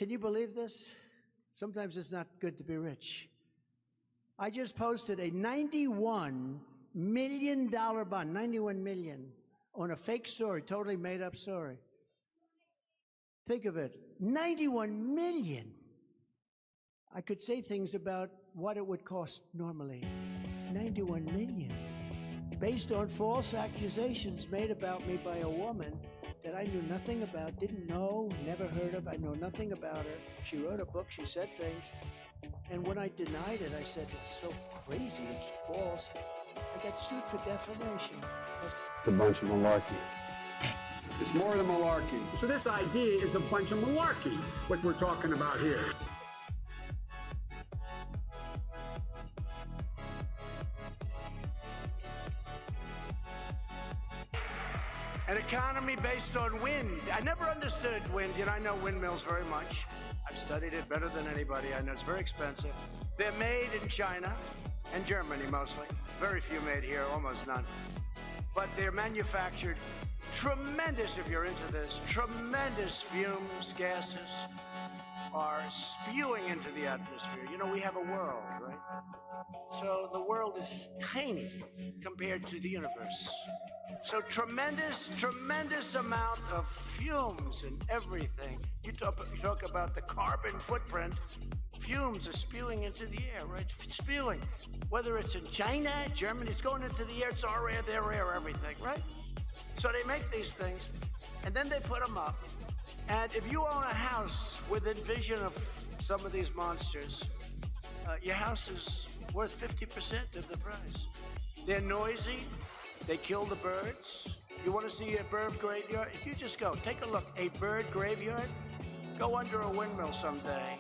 Can you believe this? Sometimes it's not good to be rich. I just posted a $91 million bond, 91 million, on a fake story, totally made up story. Think of it, 91 million. I could say things about what it would cost normally. 91 million. Based on false accusations made about me by a woman that I knew nothing about, didn't know, never heard of. I know nothing about her. She wrote a book, she said things. And when I denied it, I said, it's so crazy, it's false. I got sued for defamation. It's a bunch of malarkey. It's more than malarkey. So this idea is a bunch of malarkey, what we're talking about here. An economy based on wind. I never understood wind. You know, I know windmills very much. I've studied it better than anybody. I know it's very expensive. They're made in China and Germany mostly. Very few made here, almost none. But they're manufactured tremendous, if you're into this, tremendous fumes, gases are spewing into the atmosphere. You know, we have a world, right? So the world is tiny compared to the universe. So tremendous amount of fumes and everything. You talk about the carbon footprint. Fumes are spewing into the air, right? Spewing. Whether it's in China, Germany, it's going into the air. It's our air, their air, everything, right? So they make these things, and then they put them up. And if you own a house within vision of some of these monsters, your house is worth 50% of the price. They're noisy. They kill the birds. You want to see a bird graveyard? If you just go, take a look, a bird graveyard, go under a windmill someday.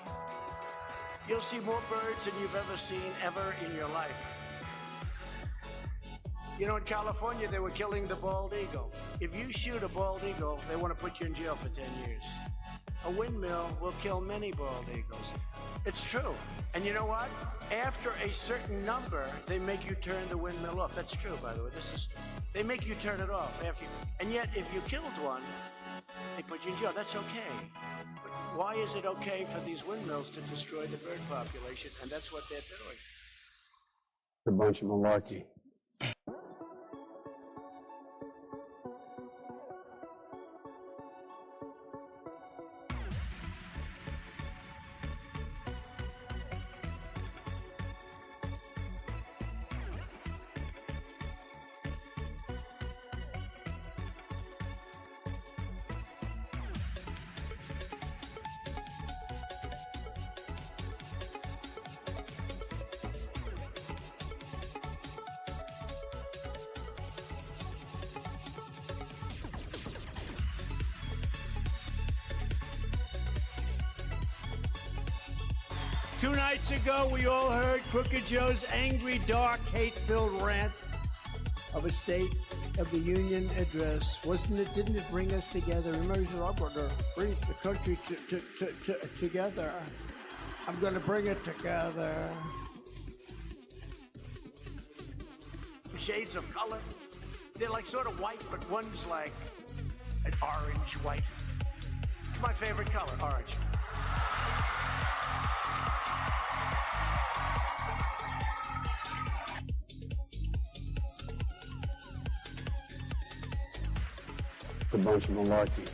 You'll see more birds than you've ever seen ever in your life. You know, in California, they were killing the bald eagle. If you shoot a bald eagle, they want to put you in jail for 10 years. A windmill will kill many bald eagles. It's true. And you know what? After a certain number, they make you turn the windmill off. That's true, by the way. They make you turn it off. And yet, if you killed one, they put you in jail. That's okay. But why is it okay for these windmills to destroy the bird population? And that's what they're doing. It's a bunch of malarkey. Two nights ago, we all heard Crooked Joe's angry, dark, hate-filled rant of a State of the Union address. Didn't it bring us together? Remember, he said, I'm going to bring the country together. I'm going to bring it together. Shades of color. They're like sort of white, but one's like an orange white. It's my favorite color, orange. A bunch of malarkey.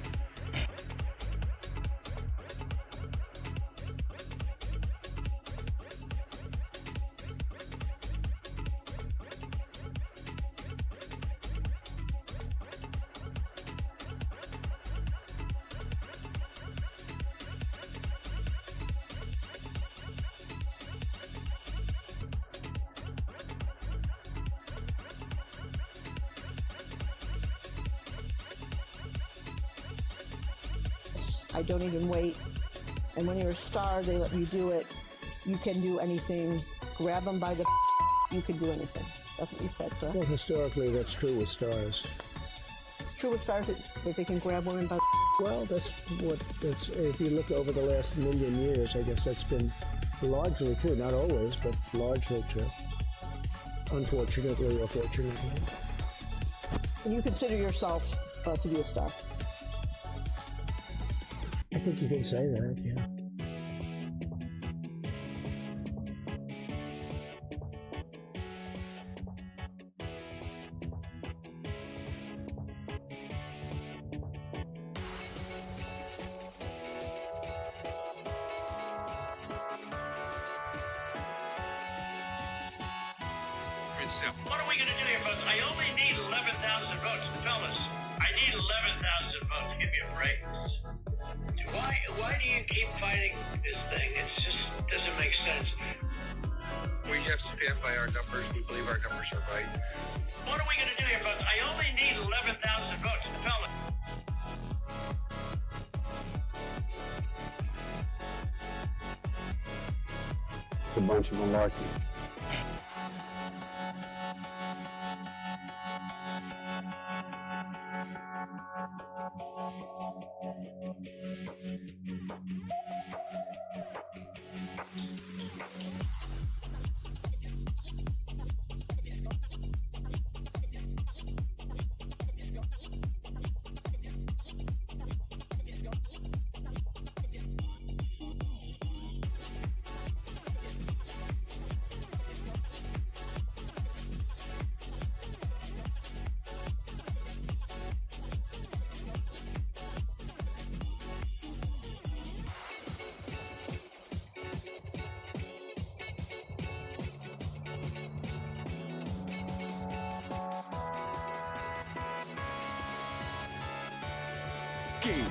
I don't even wait. And when you're a star, they let you do it. You can do anything. Grab them by the you can do anything. That's what you said, correct? Well, historically, that's true with stars. It's true with stars that they can grab women by Well, if you look over the last million years, I guess that's been largely true. Not always, but largely true. Unfortunately or fortunately. And you consider yourself to be a star? I think you can say that, yeah. very simple. What are we going to do here, folks? I only need 11,000 votes. Fellas, I need 11,000 votes. Give me a break. Why do you keep fighting this thing? It just doesn't make sense. We have to stand by our numbers. We believe our numbers are right. What are we going to do here, folks? I only need 11,000 votes. Fellas. It's a bunch of malarkey.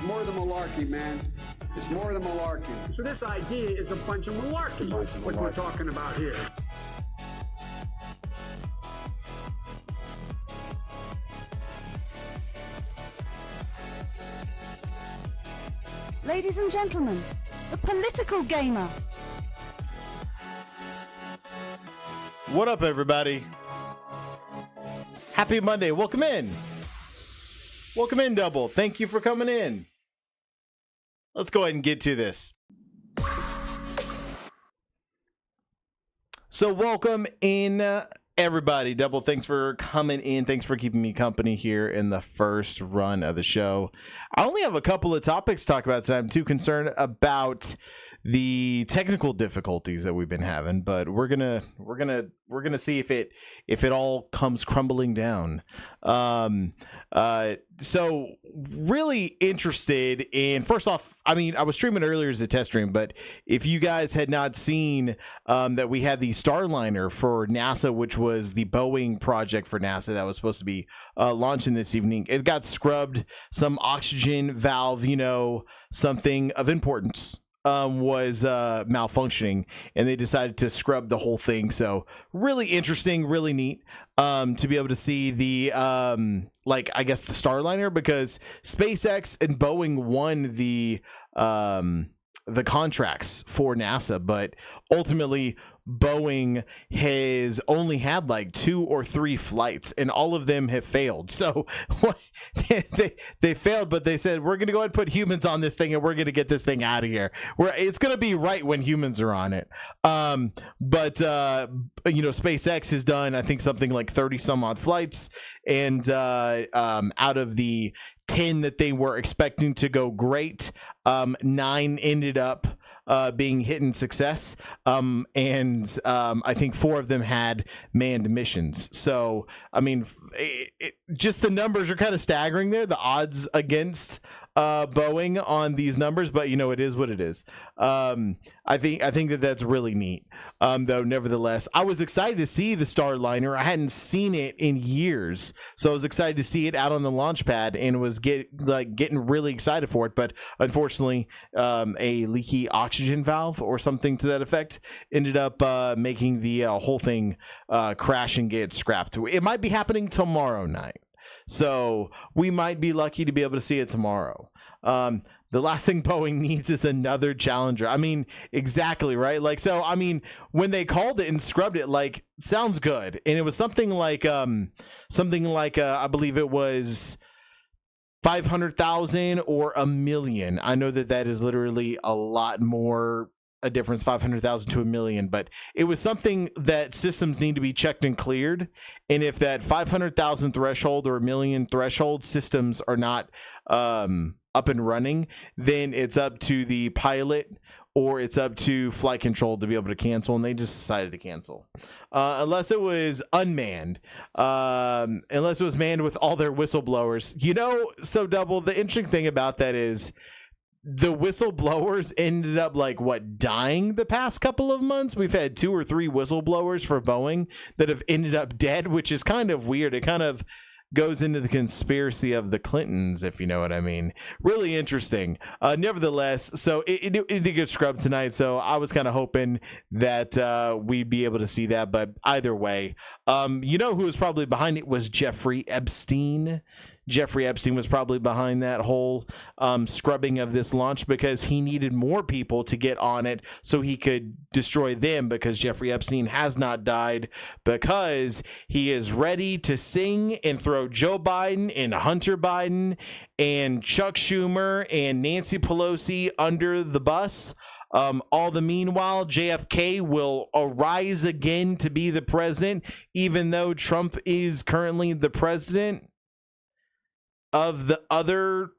More than malarkey, man. It's more than malarkey. So this idea is a bunch of malarkey, what we're talking about here. Ladies and gentlemen, the political gamer. What up, everybody? Happy Monday. Welcome in. Welcome in, Double. Thank you for coming in. Let's go ahead and get to this. So welcome in, everybody. Double, thanks for coming in. Thanks for keeping me company here in the first run of the show. I only have a couple of topics to talk about tonight. I'm too concerned about the technical difficulties that we've been having, but we're gonna see if it all comes crumbling down. So really interested in, first off, I mean, I was streaming earlier as a test stream, but if you guys had not seen that we had the Starliner for NASA, which was the Boeing project for NASA that was supposed to be launching this evening, it got scrubbed. Some oxygen valve, something of importance was malfunctioning, and they decided to scrub the whole thing. So really interesting, really neat to be able to see the I guess the Starliner, because SpaceX and Boeing won the contracts for NASA, but ultimately Boeing has only had like 2 or 3 flights, and all of them have failed. So they failed, but they said, we're going to go ahead and put humans on this thing, and we're going to get this thing out of here. It's going to be right when humans are on it. But SpaceX has done, I think, something like 30 some odd flights, and out of the 10 that they were expecting to go great, 9 ended up being hit in success, and I think 4 of them had manned missions. So I mean, just the numbers are kind of staggering there, the odds against Boeing on these numbers, but it is what it is. I think that's really neat. Though nevertheless, I was excited to see the Starliner. I hadn't seen it in years, so I was excited to see it out on the launch pad, and was getting really excited for it. But unfortunately, a leaky oxygen valve or something to that effect ended up making the whole thing crash and get scrapped. It might be happening tomorrow night, so we might be lucky to be able to see it tomorrow. The last thing Boeing needs is another Challenger. I mean, exactly, right? So, I mean, when they called it and scrubbed it, sounds good. And it was something like I believe it was 500,000 or $1 million. I know that is literally a lot more a difference, 500,000 to $1 million, but it was something that systems need to be checked and cleared. And if that 500,000 threshold or $1 million threshold systems are not up and running, then it's up to the pilot or it's up to flight control to be able to cancel, and they just decided to cancel. Unless it was unmanned, unless it was manned with all their whistleblowers. So Double, the interesting thing about that is the whistleblowers ended up dying the past couple of months. We've had 2 or 3 whistleblowers for Boeing that have ended up dead, which is kind of weird. It kind of goes into the conspiracy of the Clintons, if you know what I mean. Really interesting. Nevertheless, so it did get scrubbed tonight, so I was kind of hoping that we'd be able to see that, but either way, you know who was probably behind it was Jeffrey Epstein. Jeffrey Epstein was probably behind that whole scrubbing of this launch because he needed more people to get on it so he could destroy them, because Jeffrey Epstein has not died, because he is ready to sing and throw Joe Biden and Hunter Biden and Chuck Schumer and Nancy Pelosi under the bus. All the meanwhile, JFK will arise again to be the president, even though Trump is currently the president of the other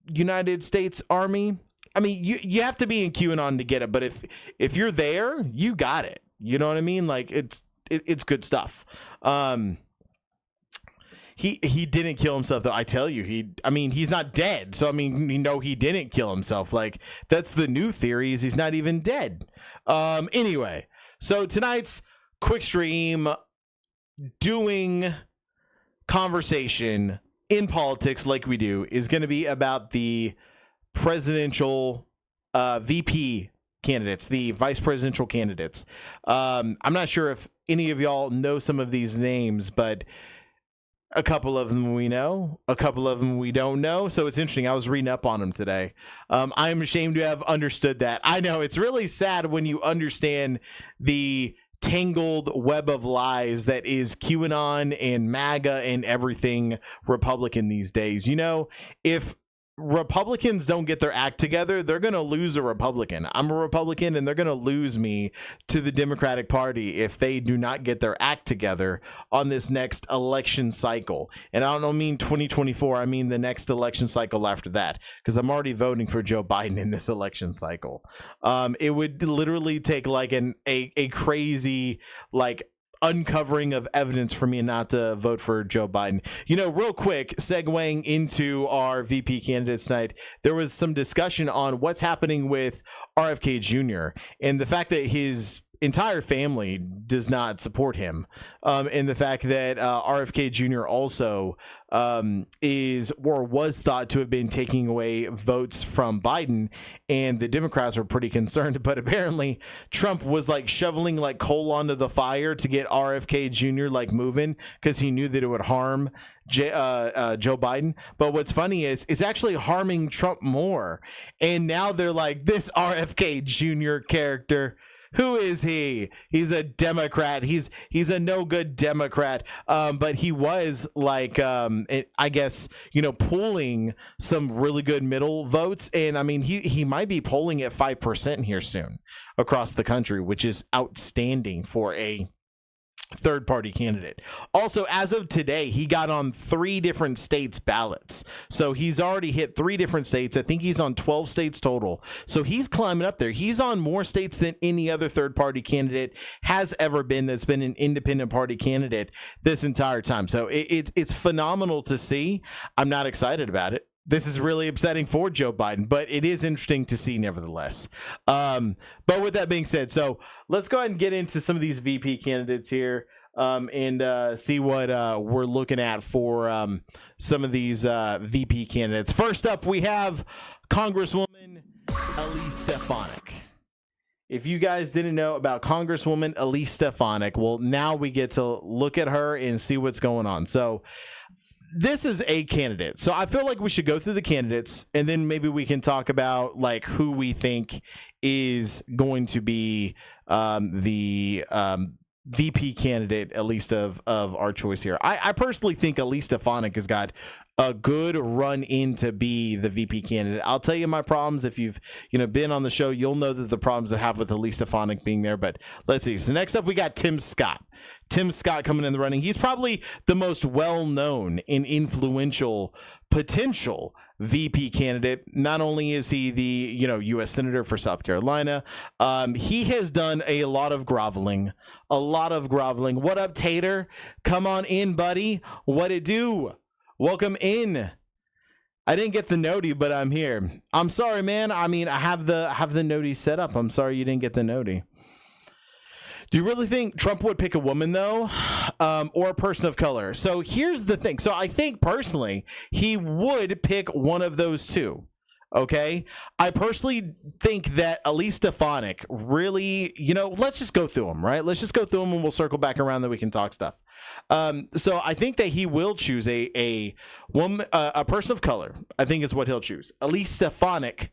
United States Army. I mean, you have to be in QAnon to get it, but if you're there, you got it. You know what I mean? Like it's good stuff. He didn't kill himself though. I tell you, he's not dead. So I mean, he didn't kill himself. Like that's the new theory, is he's not even dead. Anyway, so tonight's quick stream doing conversation in politics like we do is going to be about the presidential VP candidates, the vice presidential candidates. I'm not sure if any of y'all know some of these names, but a couple of them we know, a couple of them we don't know. So it's interesting. I was reading up on them today. I'm ashamed to have understood that. I know it's really sad when you understand the tangled web of lies that is QAnon and MAGA and everything Republican these days. You know, if Republicans don't get their act together, they're going to lose a Republican. I'm a Republican, and they're going to lose me to the Democratic Party if they do not get their act together on this next election cycle. And I don't mean 2024. I mean the next election cycle after that, because I'm already voting for Joe Biden in this election cycle. It would literally take like a crazy uncovering of evidence for me not to vote for Joe Biden. You know, real quick, segueing into our VP candidates tonight, there was some discussion on what's happening with RFK Jr. and the fact that his entire family does not support him, and the fact that RFK Jr. also is or was thought to have been taking away votes from Biden, and the Democrats were pretty concerned. But apparently Trump was shoveling coal onto the fire to get RFK Jr. moving, because he knew that it would harm Joe Biden. But what's funny is it's actually harming Trump more, and now they're like, this RFK Jr. character, who is he? He's a Democrat. He's a no good Democrat. But he was I guess, pulling some really good middle votes. And I mean, he might be polling at 5% here soon across the country, which is outstanding for a third party candidate. Also, as of today, he got on 3 different states ballots. So he's already hit 3 different states. I think he's on 12 states total. So he's climbing up there. He's on more states than any other third party candidate has ever been that's been an independent party candidate this entire time. So it's phenomenal to see. I'm not excited about it. This is really upsetting for Joe Biden, but it is interesting to see nevertheless. But with that being said, so let's go ahead and get into some of these VP candidates here, and see what we're looking at for some of these VP candidates. First up, we have Congresswoman Elise Stefanik. If you guys didn't know about Congresswoman Elise Stefanik, well, now we get to look at her and see what's going on. So this is a candidate. So I feel like we should go through the candidates, and then maybe we can talk about who we think is going to be the VP candidate, at least of our choice here. I personally think Elise Stefanik has got a good run in to be the VP candidate. I'll tell you my problems. If you've been on the show, you'll know that the problems I have with Elise Stefanik being there. But let's see. So next up, we got Tim Scott. Tim Scott coming in the running. He's probably the most well-known and influential potential VP candidate. Not only is he the U.S. Senator for South Carolina, he has done a lot of groveling. What up, Tater? Come on in, buddy. What it do? Welcome in. I didn't get the noti, but I'm here. I'm sorry, man. I mean, I have the noti set up. I'm sorry you didn't get the noti. Do you really think Trump would pick a woman, though, or a person of color? So here's the thing. So I think personally he would pick one of those two. Okay, I personally think that Elise Stefanik really, let's just go through them, right? Let's just go through them and we'll circle back around that we can talk stuff. So I think that he will choose a woman, a person of color. I think is what he'll choose. Elise Stefanik.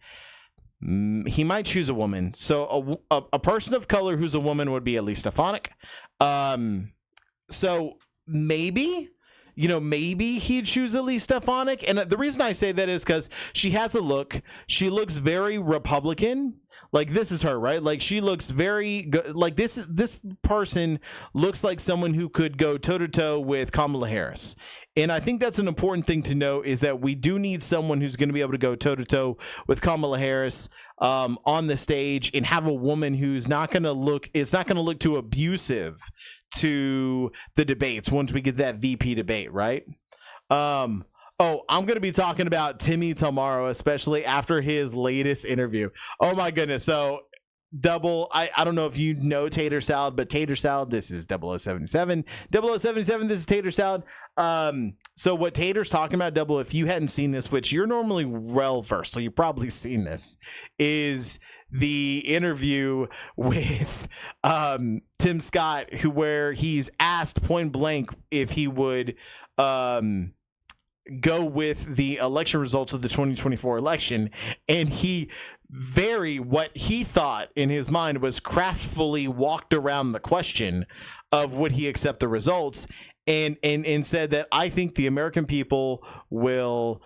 He might choose a woman. So a person of color who's a woman would be Elise Stefanik. So maybe he'd choose Elise Stefanik. And the reason I say that is because she has a look. She looks very Republican. Like, this is her, right? Like, she looks very good. Like, this person looks like someone who could go toe-to-toe with Kamala Harris. And I think that's an important thing to know, is that we do need someone who's going to be able to go toe-to-toe with Kamala Harris on the stage, and have a woman who's not going to look too abusive to the debates once we get that VP debate, right? I'm going to be talking about Timmy tomorrow, especially after his latest interview. Oh my goodness. So Double, I don't know if you know Tater Salad, but Tater Salad, this is 0077. 0077, this is Tater Salad. So what Tater's talking about, Double, if you hadn't seen this, which you're normally well versed, so you've probably seen this, is the interview with Tim Scott, where he's asked point blank if he would go with the election results of the 2024 election, and what he thought in his mind was craftfully walked around the question of would he accept the results, and said that I think the American people will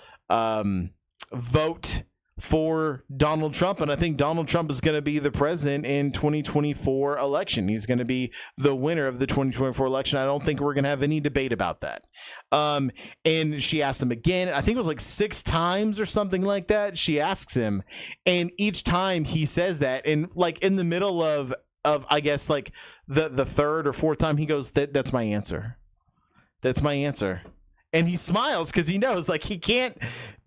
vote for Donald Trump, and I think Donald Trump is going to be the president in 2024 election. He's going to be the winner of the 2024 election. I don't think we're going to have any debate about that. And she asked him again, I think it was like 6 times or something like that. She asks him, and each time he says that, and like in the middle of I guess like the third or fourth time, he goes, that's my answer. That's my answer. And he smiles because he knows, like, he can't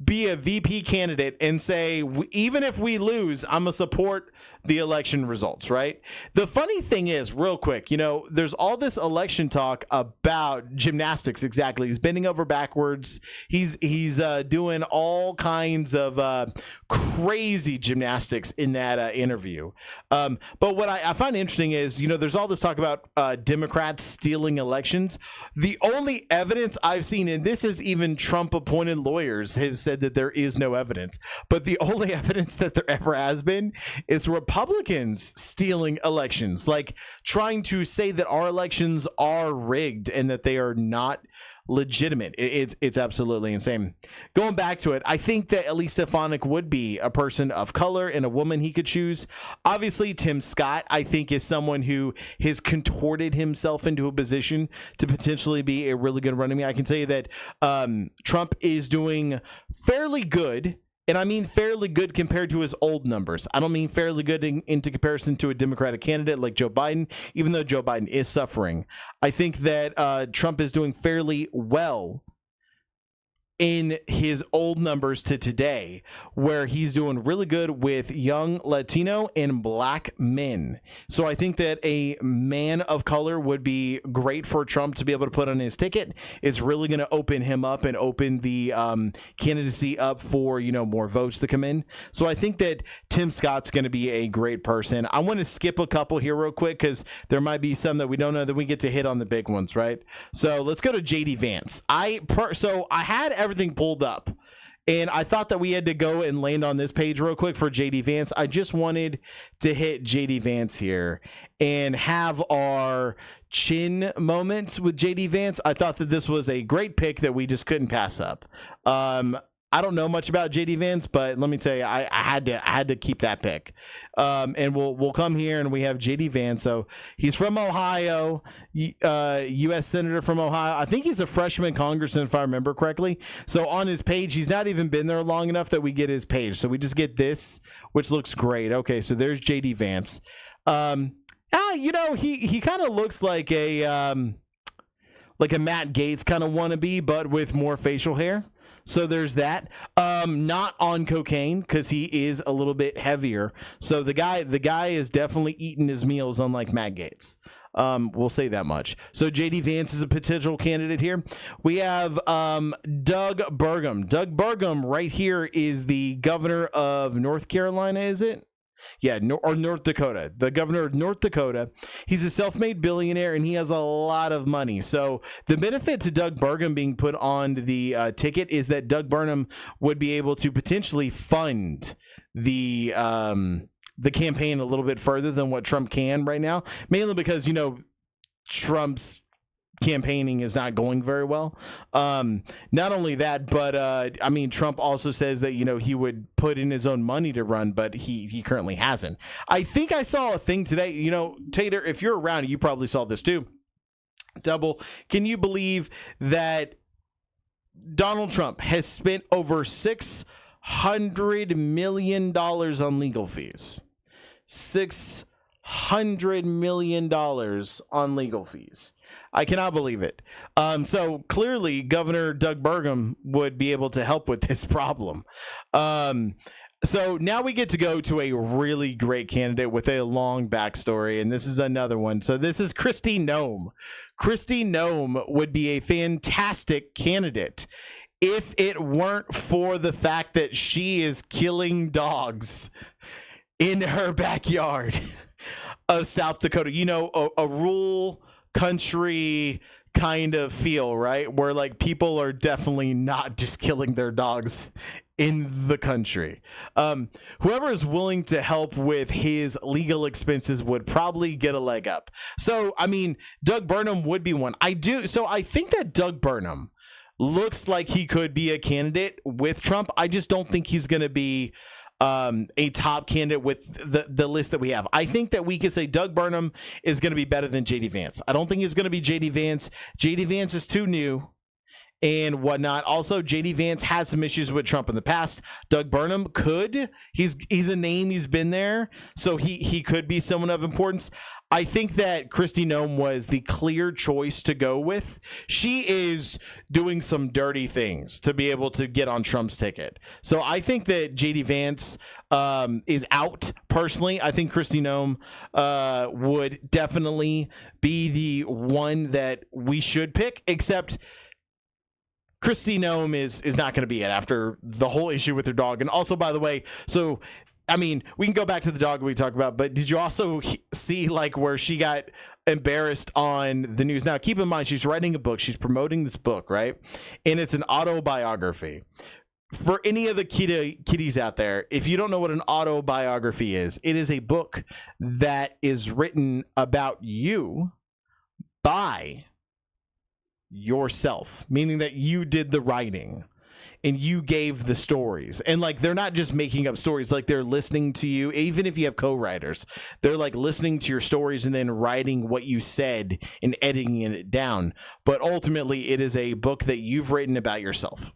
be a VP candidate and say, even if we lose, I'm going to support the election results, right? The funny thing is, real quick, there's all this election talk about gymnastics. Exactly. He's bending over backwards. He's doing all kinds of crazy gymnastics in that interview. But what I find interesting is, there's all this talk about Democrats stealing elections. The only evidence I've seen, and this is even Trump-appointed lawyers have said that there is no evidence, but the only evidence that there ever has been is Republicans stealing elections, like trying to say that our elections are rigged and that they are not legitimate. It's absolutely insane. Going back to it, I think that Elise Stefanik would be a person of color and a woman he could choose. Obviously, Tim Scott, I think, is someone who has contorted himself into a position to potentially be a really good running mate. I can tell you that Trump is doing fairly good. And I mean fairly good compared to his old numbers. I don't mean fairly good into comparison to a Democratic candidate like Joe Biden, even though Joe Biden is suffering. I think that Trump is doing fairly well in his old numbers to today, where he's doing really good with young Latino and black men. So I think that a man of color would be great for Trump to be able to put on his ticket. It's really going to open him up and open the candidacy up for, more votes to come in. So I think that Tim Scott's going to be a great person. I want to skip a couple here real quick because there might be some that we don't know that we get to hit on the big ones, right? So let's go to JD Vance. I had everything pulled up, and I thought that we had to go and land on this page real quick for JD Vance. I just wanted to hit JD Vance here and have our chin moments with JD Vance. I thought that this was a great pick that we just couldn't pass up. I don't know much about JD Vance, but let me tell you, I had to keep that pick. And we'll come here and we have JD Vance. So he's from Ohio, U.S. Senator from Ohio. I think he's a freshman congressman, if I remember correctly. So on his page, he's not even been there long enough that we get his page. So we just get this, which looks great. Okay, so there's JD Vance. He kind of looks like a Matt Gaetz kind of wannabe, but with more facial hair. So there's that. Not on cocaine because he is a little bit heavier. So the guy is definitely eating his meals, unlike Matt Gaetz. We'll say that much. So JD Vance is a potential candidate here. We have Doug Burgum. Doug Burgum right here is the governor of North Carolina, is it? Yeah, or North Dakota. The governor of North Dakota. He's a self-made billionaire, and he has a lot of money. So the benefit to Doug Burgum being put on the ticket is that Doug Burgum would be able to potentially fund the campaign a little bit further than what Trump can right now, mainly because, you know, Trump's campaigning is not going very well. Not only that, but I mean, Trump also says that, you know, he would put in his own money to run, but he currently hasn't. I think I saw a thing today, you know, Tater, if you're around, you probably saw this too. Double, can you believe that Donald Trump has spent over $600 million on legal fees? $600 million on legal fees. I cannot believe it. So clearly, Governor Doug Burgum would be able to help with this problem. So now we get to go to a really great candidate with a long backstory, and this is another one. So this is Kristi Noem. Kristi Noem would be a fantastic candidate if it weren't for the fact that she is killing dogs in her backyard of South Dakota. You know, a rural country kind of feel, right? Where like people are definitely not just killing their dogs in the country. Whoever is willing to help with his legal expenses would probably get a leg up. So, I mean, Doug Burnham would be one. I think that Doug Burnham looks like he could be a candidate with Trump. I just don't think he's going to be a top candidate with the list that we have. I think that we could say Doug Burnham is going to be better than JD Vance. I don't think he's going to be JD Vance. JD Vance is too new and whatnot. Also, JD Vance had some issues with Trump in the past. Doug Burnham could. He's a name. He's been there, so he could be someone of importance. I think that Kristi Noem was the clear choice to go with. She is doing some dirty things to be able to get on Trump's ticket. So I think that JD Vance is out. Personally, I think Kristi Noem would definitely be the one that we should pick, except Kristi Noem is not going to be it after the whole issue with her dog. And also, by the way, so I mean, we can go back to the dog we talked about, but did you also see like where she got embarrassed on the news? Now, keep in mind, she's writing a book. She's promoting this book, right? And it's an autobiography. For any of the kiddies out there, if you don't know what an autobiography is, it is a book that is written about you by yourself, meaning that you did the writing and you gave the stories. And like, they're not just making up stories, like they're listening to you. Even if you have co-writers, they're like listening to your stories and then writing what you said and editing it down. But ultimately, it is a book that you've written about yourself.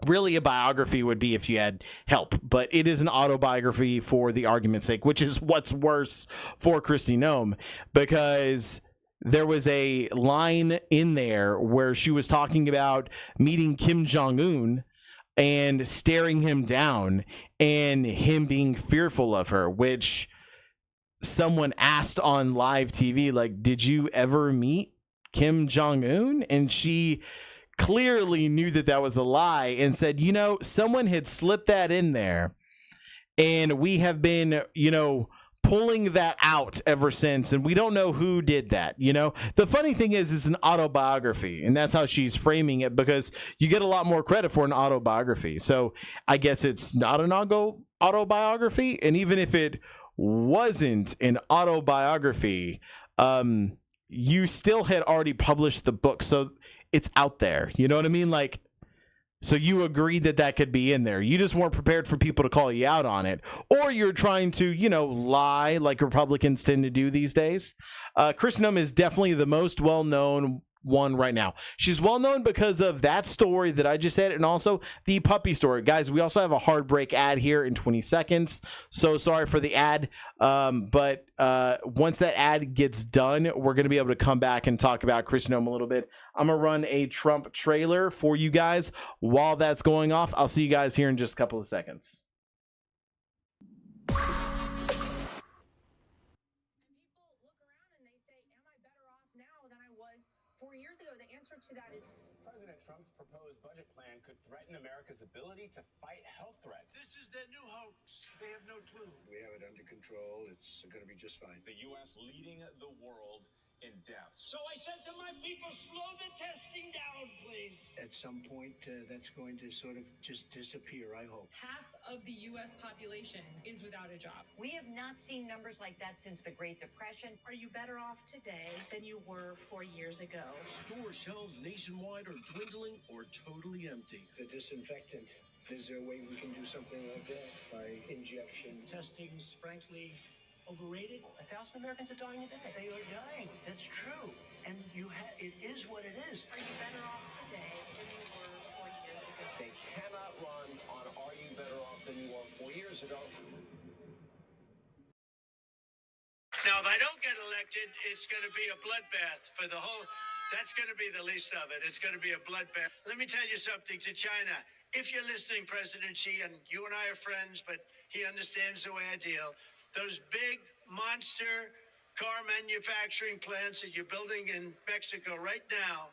Really, a biography would be if you had help, but it is an autobiography for the argument's sake, which is what's worse for Kristi Noem, because there was a line in there where she was talking about meeting Kim Jong-un and staring him down and him being fearful of her, which someone asked on live TV, like, did you ever meet Kim Jong-un? And she clearly knew that that was a lie and said, you know, someone had slipped that in there and we have been, you know, pulling that out ever since, and we don't know who did that. You know, the funny thing is it's an autobiography, and that's how she's framing it, because you get a lot more credit for an autobiography. So I guess it's not an autobiography, and even if it wasn't an autobiography, you still had already published the book, so it's out there. You know what I mean? Like, so you agreed that that could be in there. You just weren't prepared for people to call you out on it. Or you're trying to, you know, lie like Republicans tend to do these days. Kristi Noem is definitely the most well-known one right now. She's well known because of that story that I just said, and also the puppy story. Guys, we also have a hard break ad here in 20 seconds. So sorry for the ad. But once that ad gets done, we're going to be able to come back and talk about Kristi Noem a little bit. I'm going to run a Trump trailer for you guys while that's going off. I'll see you guys here in just a couple of seconds. President Trump's proposed budget plan could threaten America's ability to fight health threats. This is their new hoax. They have no clue. We have it under control. It's going to be just fine. The U.S. leading the world in deaths. So I said to my people, slow the testing down, please. At some point, that's going to sort of just disappear, I hope. Half of the U.S. population is without a job. We have not seen numbers like that since the Great Depression. Are you better off today than you were 4 years ago? Store shelves nationwide are dwindling or totally empty. The disinfectant, is there a way we can do something like that by injection? Testing's frankly overrated. 1,000 Americans are dying a day. They are dying. That's true. And it is what it is. Are you better off today than you were 4 years ago? They cannot run on "Are you better off than you were 4 years ago?" Now, if I don't get elected, it's going to be a bloodbath for the whole. That's going to be the least of it. It's going to be a bloodbath. Let me tell you something to China. If you're listening, President Xi, and you and I are friends, but he understands the way I deal. Those big monster car manufacturing plants that you're building in Mexico right now,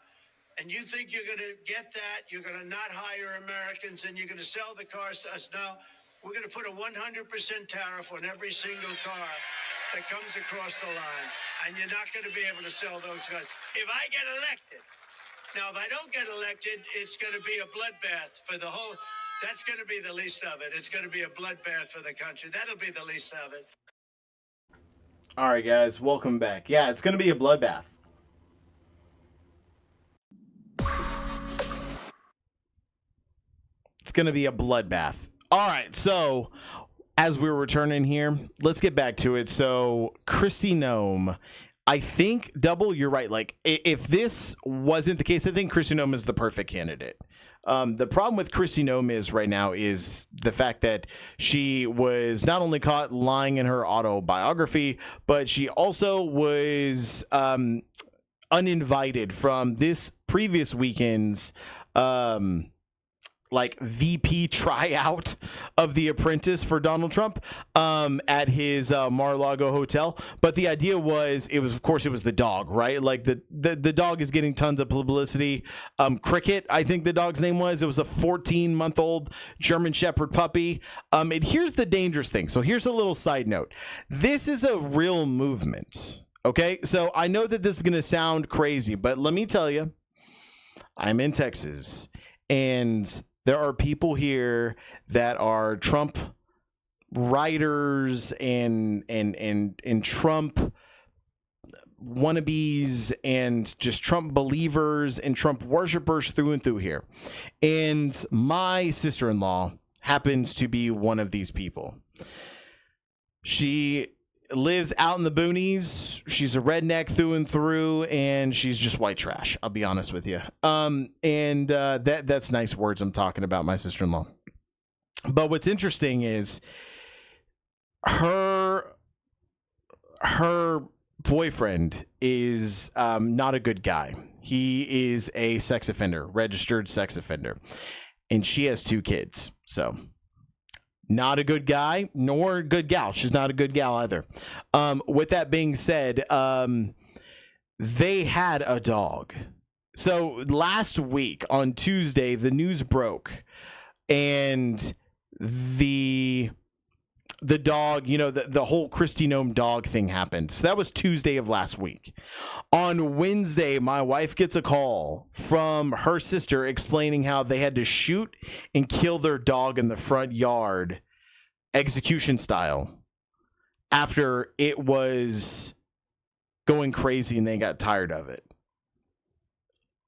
and you think you're going to get that, you're going to not hire Americans, and you're going to sell the cars to us. No, we're going to put a 100% tariff on every single car that comes across the line, and you're not going to be able to sell those cars. If I get elected, now if I don't get elected, it's going to be a bloodbath for the whole. That's going to be the least of it. It's going to be a bloodbath for the country. That'll be the least of it. All right, guys, welcome back. Yeah, it's going to be a bloodbath. It's going to be a bloodbath. All right, so as we're returning here, let's get back to it. So, Kristi Noem, I think, Double, you're right. Like, if this wasn't the case, I think Kristi Noem is the perfect candidate. The problem with Kristi Noem is right now is the fact that she was not only caught lying in her autobiography, but she also was uninvited from this previous weekend's like VP tryout of The Apprentice for Donald Trump at his Mar-a-Lago hotel. But the idea was, of course, it was the dog, right? Like the dog is getting tons of publicity. Cricket, I think the dog's name was. It was a 14-month-old German Shepherd puppy. And here's the dangerous thing. So here's a little side note. This is a real movement. Okay, so I know that this is going to sound crazy, but let me tell you, I'm in Texas, and there are people here that are Trump writers and Trump wannabes and just Trump believers and Trump worshipers through and through here. And my sister-in-law happens to be one of these people. She lives out in the boonies. She's a redneck through and through, and she's just white trash. I'll be honest with you. That's nice words I'm talking about, my sister-in-law. But what's interesting is her boyfriend is not a good guy. He is a sex offender, registered sex offender, and she has 2 kids. So not a good guy, nor a good gal. She's not a good gal either. With that being said, they had a dog. So last week on Tuesday, the news broke, and the dog, the whole Kristi Noem dog thing happened. So that was Tuesday of last week. On Wednesday, my wife gets a call from her sister explaining how they had to shoot and kill their dog in the front yard, execution style, after it was going crazy and they got tired of it.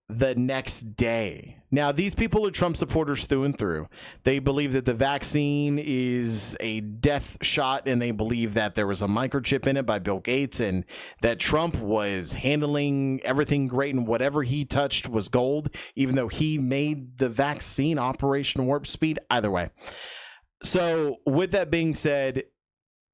the next day. Now, these people are Trump supporters through and through. They believe that the vaccine is a death shot, and they believe that there was a microchip in it by Bill Gates, and that Trump was handling everything great, and whatever he touched was gold, even though he made the vaccine Operation Warp Speed. Either way. So with that being said,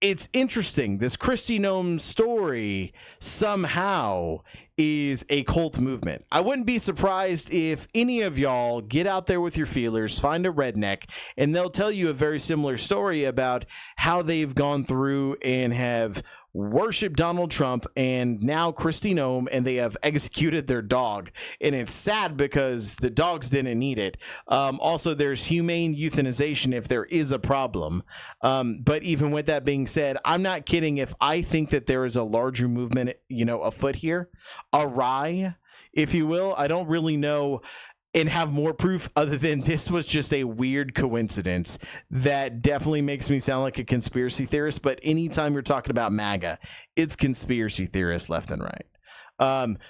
it's interesting. This Kristi Noem story somehow is a cult movement. I wouldn't be surprised if any of y'all get out there with your feelers, find a redneck, and they'll tell you a very similar story about how they've gone through and have worshiped Donald Trump and now Kristi Noem, and they have executed their dog. And it's sad because the dogs didn't need it. Also, there's humane euthanization if there is a problem. But even with that being said, I'm not kidding if I think that there is a larger movement, afoot here, awry, if you will. I don't really know and have more proof other than this was just a weird coincidence that definitely makes me sound like a conspiracy theorist. But anytime you're talking about MAGA, it's conspiracy theorists left and right.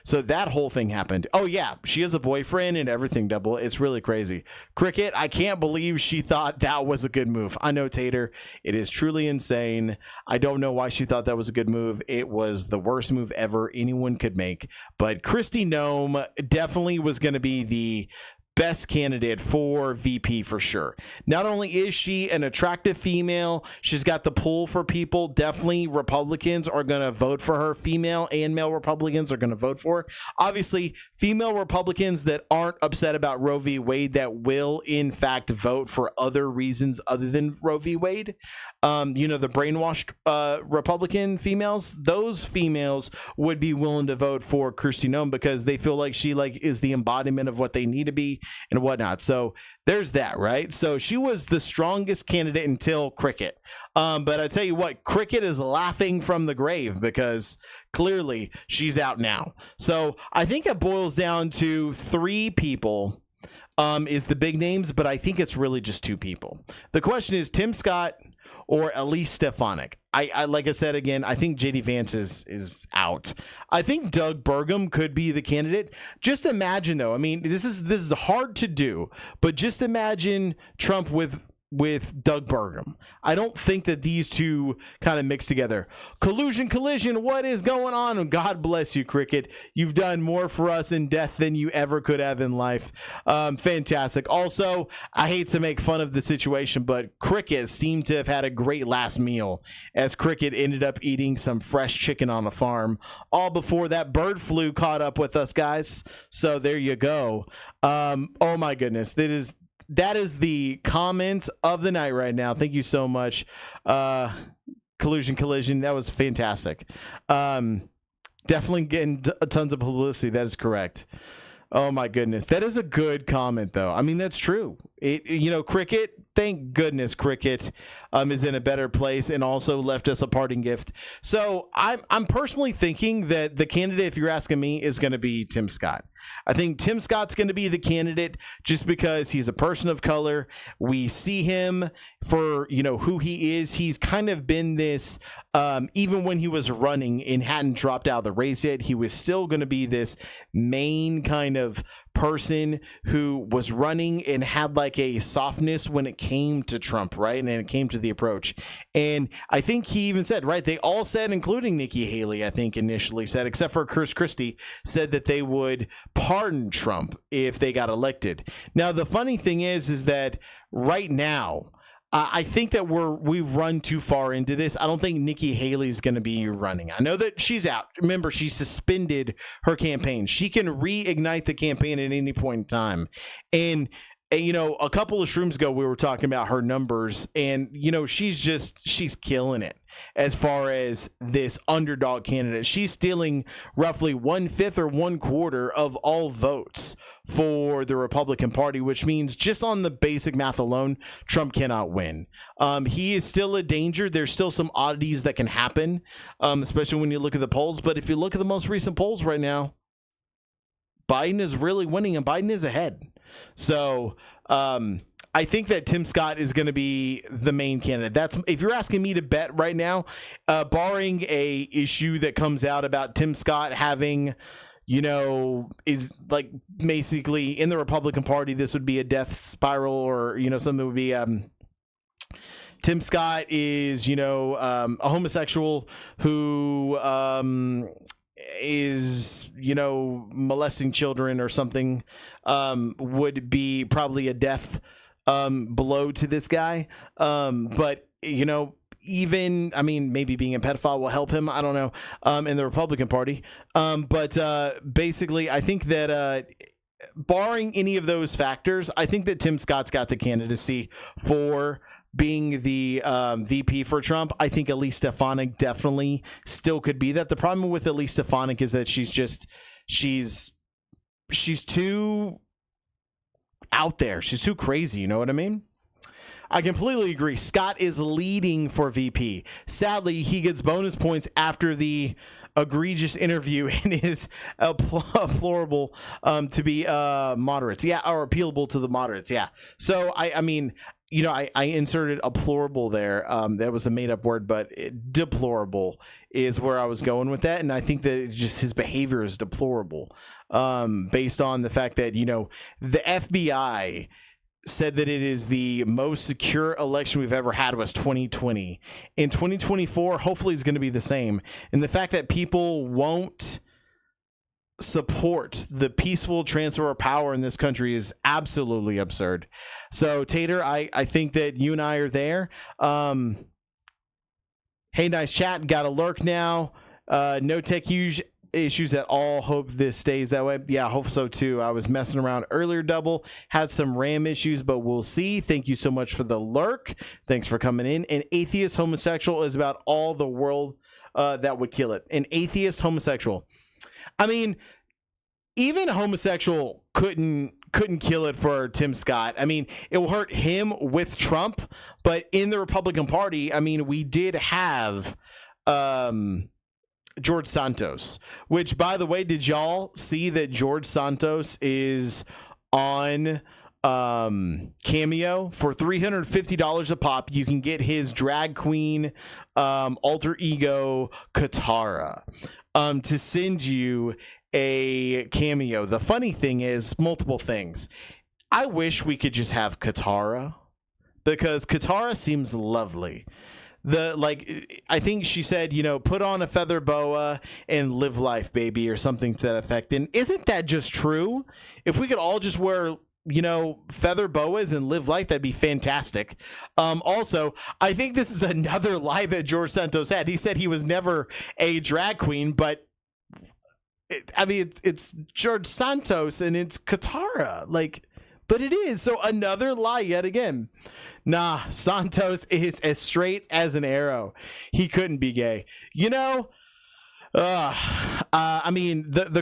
So that whole thing happened. Oh yeah, she has a boyfriend and everything, double. It's really crazy. Cricket, I can't believe she thought that was a good move. I know, Tater, it is truly insane. I don't know why she thought that was a good move. It was the worst move ever anyone could make. But Kristi Noem definitely was going to be the best candidate for VP for sure. Not only is she an attractive female, she's got the pull for people. Definitely Republicans are going to vote for her. Female and male Republicans are going to vote for her. Obviously, female Republicans that aren't upset about Roe v. Wade that will in fact vote for other reasons other than Roe v. Wade. The brainwashed Republican females, those females would be willing to vote for Kristi Noem because they feel like she is the embodiment of what they need to be and whatnot. So there's that, right? So she was the strongest candidate until Cricket. But I tell you what, Cricket is laughing from the grave because clearly she's out now. So I think it boils down to three people is the big names, but I think it's really just two people. The question is Tim Scott or Elise Stefanik. I like I said again, I think JD Vance is out. I think Doug Burgum could be the candidate. Just imagine though, I mean, this is hard to do, but just imagine Trump with Doug Burgum. I don't think that these two kind of mix together. Collusion, what is going on? God bless you, Cricket. You've done more for us in death than you ever could have in life. Fantastic. Also, I hate to make fun of the situation, but Cricket seemed to have had a great last meal as Cricket ended up eating some fresh chicken on a farm all before that bird flu caught up with us, guys. So there you go. Oh my goodness. That is the comment of the night right now. Thank you so much. Collusion. That was fantastic. Definitely getting tons of publicity. That is correct. Oh my goodness. That is a good comment though. I mean, that's true. Cricket, thank goodness Cricket is in a better place and also left us a parting gift. So I'm personally thinking that the candidate, if you're asking me, is going to be Tim Scott. I think Tim Scott's going to be the candidate just because he's a person of color. We see him for, who he is. He's kind of been this, even when he was running and hadn't dropped out of the race yet, he was still going to be this main kind of person who was running and had like a softness when it came to Trump, right? And it came to the approach. And I think he even said, right, they all said, including Nikki Haley, I think initially said, except for Chris Christie, said that they would pardon Trump if they got elected. Now, the funny thing is that right now, I think that we've run too far into this. I don't think Nikki Haley's going to be running. I know that she's out. Remember, she suspended her campaign. She can reignite the campaign at any point in time. And a couple of shrooms ago, we were talking about her numbers, and she's killing it as far as this underdog candidate. She's stealing roughly 1/5 or 1/4 of all votes for the Republican Party, which means just on the basic math alone, Trump cannot win. He is still a danger. There's still some oddities that can happen, especially when you look at the polls. But if you look at the most recent polls right now, Biden is really winning and Biden is ahead. So I think that Tim Scott is going to be the main candidate. That's if you're asking me to bet right now, barring a issue that comes out about Tim Scott having, is like basically in the Republican Party, this would be a death spiral, or, something would be, Tim Scott is, a homosexual who is, molesting children or something, would be probably a death blow to this guy. But, even, maybe being a pedophile will help him. I don't know, in the Republican Party. But basically, I think that barring any of those factors, I think that Tim Scott's got the candidacy for being the VP for Trump. I think Elise Stefanik definitely still could be that. The problem with Elise Stefanik is that she's too out there. She's too crazy. You know what I mean? I completely agree. Scott is leading for VP. Sadly, he gets bonus points after the egregious interview and is deplorable to be moderates. Yeah, or appealable to the moderates. Yeah. So, I inserted deplorable there. That was a made-up word, but deplorable is where I was going with that. And I think that just his behavior is deplorable based on the fact that, the FBI said that it is the most secure election we've ever had was 2020. In 2024, hopefully it's going to be the same. And the fact that people won't support the peaceful transfer of power in this country is absolutely absurd. So, Tater, I think that you and I are there. Hey, nice chat. Got a lurk now. No tech issues at all. Hope this stays that way. Yeah, I hope so too. I was messing around earlier, Double. Had some RAM issues, but we'll see. Thank you so much for the lurk. Thanks for coming in. An atheist homosexual is about all the world that would kill it. An atheist homosexual. Even a homosexual couldn't kill it for Tim Scott. It will hurt him with Trump, but in the Republican Party, we did have George Santos, which, by the way, did y'all see that George Santos is on Cameo for $350 a pop? You can get his drag queen alter ego Katara to send you a cameo. The funny thing is multiple things. I wish we could just have Katara, because Katara seems lovely. I think she said, put on a feather boa and live life, baby, or something to that effect. And isn't that just true? If we could all just wear, feather boas and live life, that'd be fantastic. Also, I think this is another lie that George Santos had. He said he was never a drag queen, but it's George Santos and it's Katara. But it is. So another lie yet again. Nah, Santos is as straight as an arrow. He couldn't be gay. The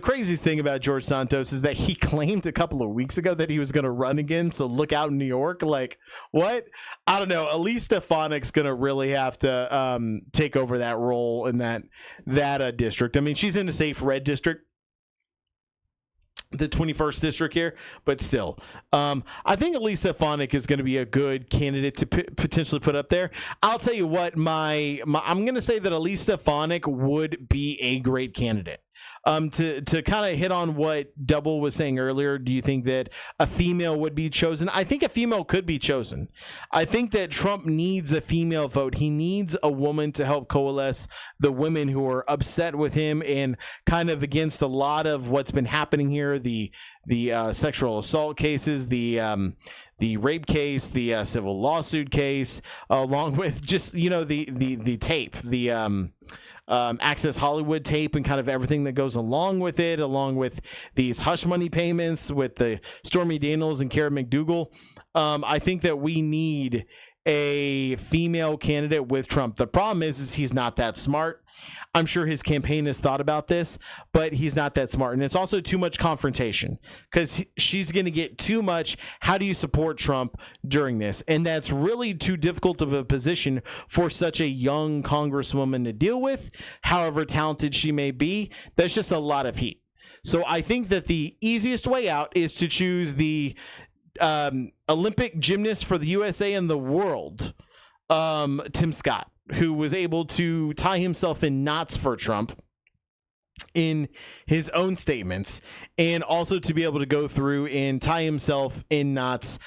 craziest thing about George Santos is that he claimed a couple of weeks ago that he was going to run again. So look out in New York. What? I don't know. Elise Stefanik's going to really have to take over that role in that district. She's in a safe red district, the 21st district here, but still, I think Elise Stefanik is going to be a good candidate to potentially put up there. I'll tell you what, I'm going to say that Elise Stefanik would be a great candidate. To kind of hit on what Double was saying earlier, do you think that a female would be chosen? I think a female could be chosen. I think that Trump needs a female vote. He needs a woman to help coalesce the women who are upset with him and kind of against a lot of what's been happening here, the sexual assault cases, the rape case, the civil lawsuit case, along with just, the tape, the Access Hollywood tape and kind of everything that goes along with it, along with these hush money payments with the Stormy Daniels and Karen McDougal. I think that we need a female candidate with Trump. The problem is he's not that smart. I'm sure his campaign has thought about this, but he's not that smart. And it's also too much confrontation because she's going to get too much. How do you support Trump during this? And that's really too difficult of a position for such a young congresswoman to deal with, however talented she may be. That's just a lot of heat. So I think that the easiest way out is to choose the Olympic gymnast for the USA and the world, Tim Scott, who was able to tie himself in knots for Trump in his own statements, and also to be able to go through and tie himself in knots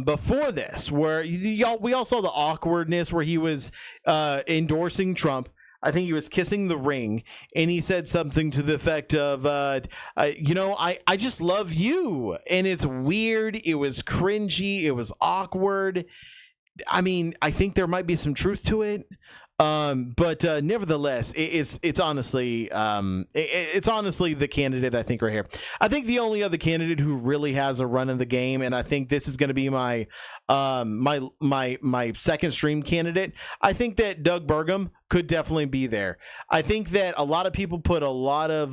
before this, where we all saw the awkwardness where he was endorsing Trump. I think he was kissing the ring, and he said something to the effect of, I just love you. And it's weird. It was cringy. It was awkward. I mean, I think there might be some truth to it. But nevertheless, it's honestly the candidate I think right here. I think the only other candidate who really has a run in the game, and I think this is going to be my my second stream candidate. I think that Doug Burgum could definitely be there. I think that a lot of people put a lot of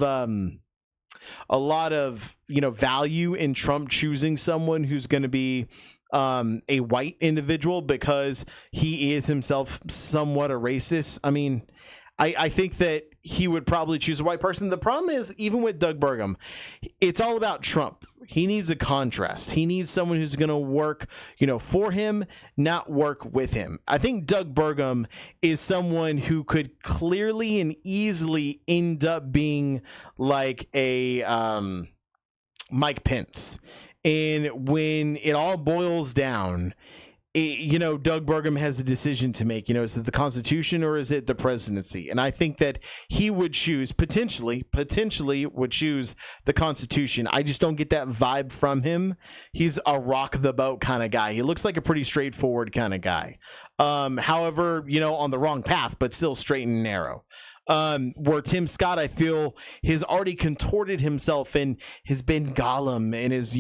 value in Trump choosing someone who's going to be a white individual because he is himself somewhat a racist. I mean, I think that he would probably choose a white person. The problem is, even with Doug Burgum, it's all about Trump. He needs a contrast. He needs someone who's going to work, for him, not work with him. I think Doug Burgum is someone who could clearly and easily end up being like a Mike Pence. And when it all boils down, Doug Burgum has a decision to make. Is it the Constitution or is it the presidency? And I think that he would choose, potentially would choose the Constitution. I just don't get that vibe from him. He's a rock the boat kind of guy. He looks like a pretty straightforward kind of guy. However, on the wrong path, but still straight and narrow. Where Tim Scott, I feel, has already contorted himself and has been Gollum and has,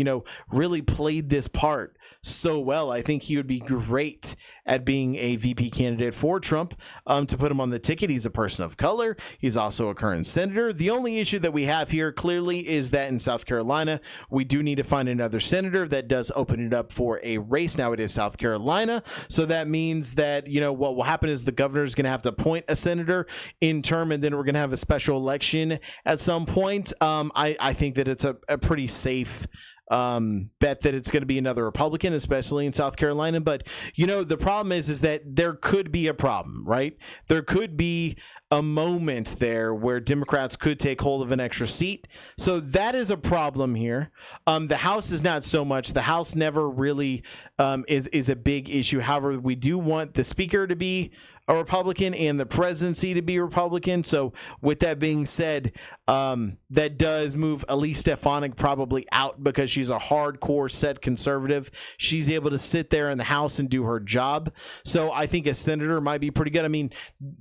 really played this part so well. I think he would be great at being a VP candidate for Trump. To put him on the ticket, he's a person of color. He's also a current senator. The only issue that we have here clearly is that in South Carolina, we do need to find another senator. That does open it up for a race. Now it is South Carolina. So that means that, what will happen is the governor is going to have to appoint a senator in term, and then we're going to have a special election at some point. I think that it's a pretty safe bet that it's going to be another Republican, especially in South Carolina. But, the problem is that there could be a problem, right? There could be a moment there where Democrats could take hold of an extra seat. So that is a problem here. The House is not so much. The House never really is a big issue. However, we do want the Speaker to be a Republican and the presidency to be Republican. So with that being said, that does move Elise Stefanik probably out because she's a hardcore set conservative. She's able to sit there in the House and do her job. So I think a senator might be pretty good. I mean,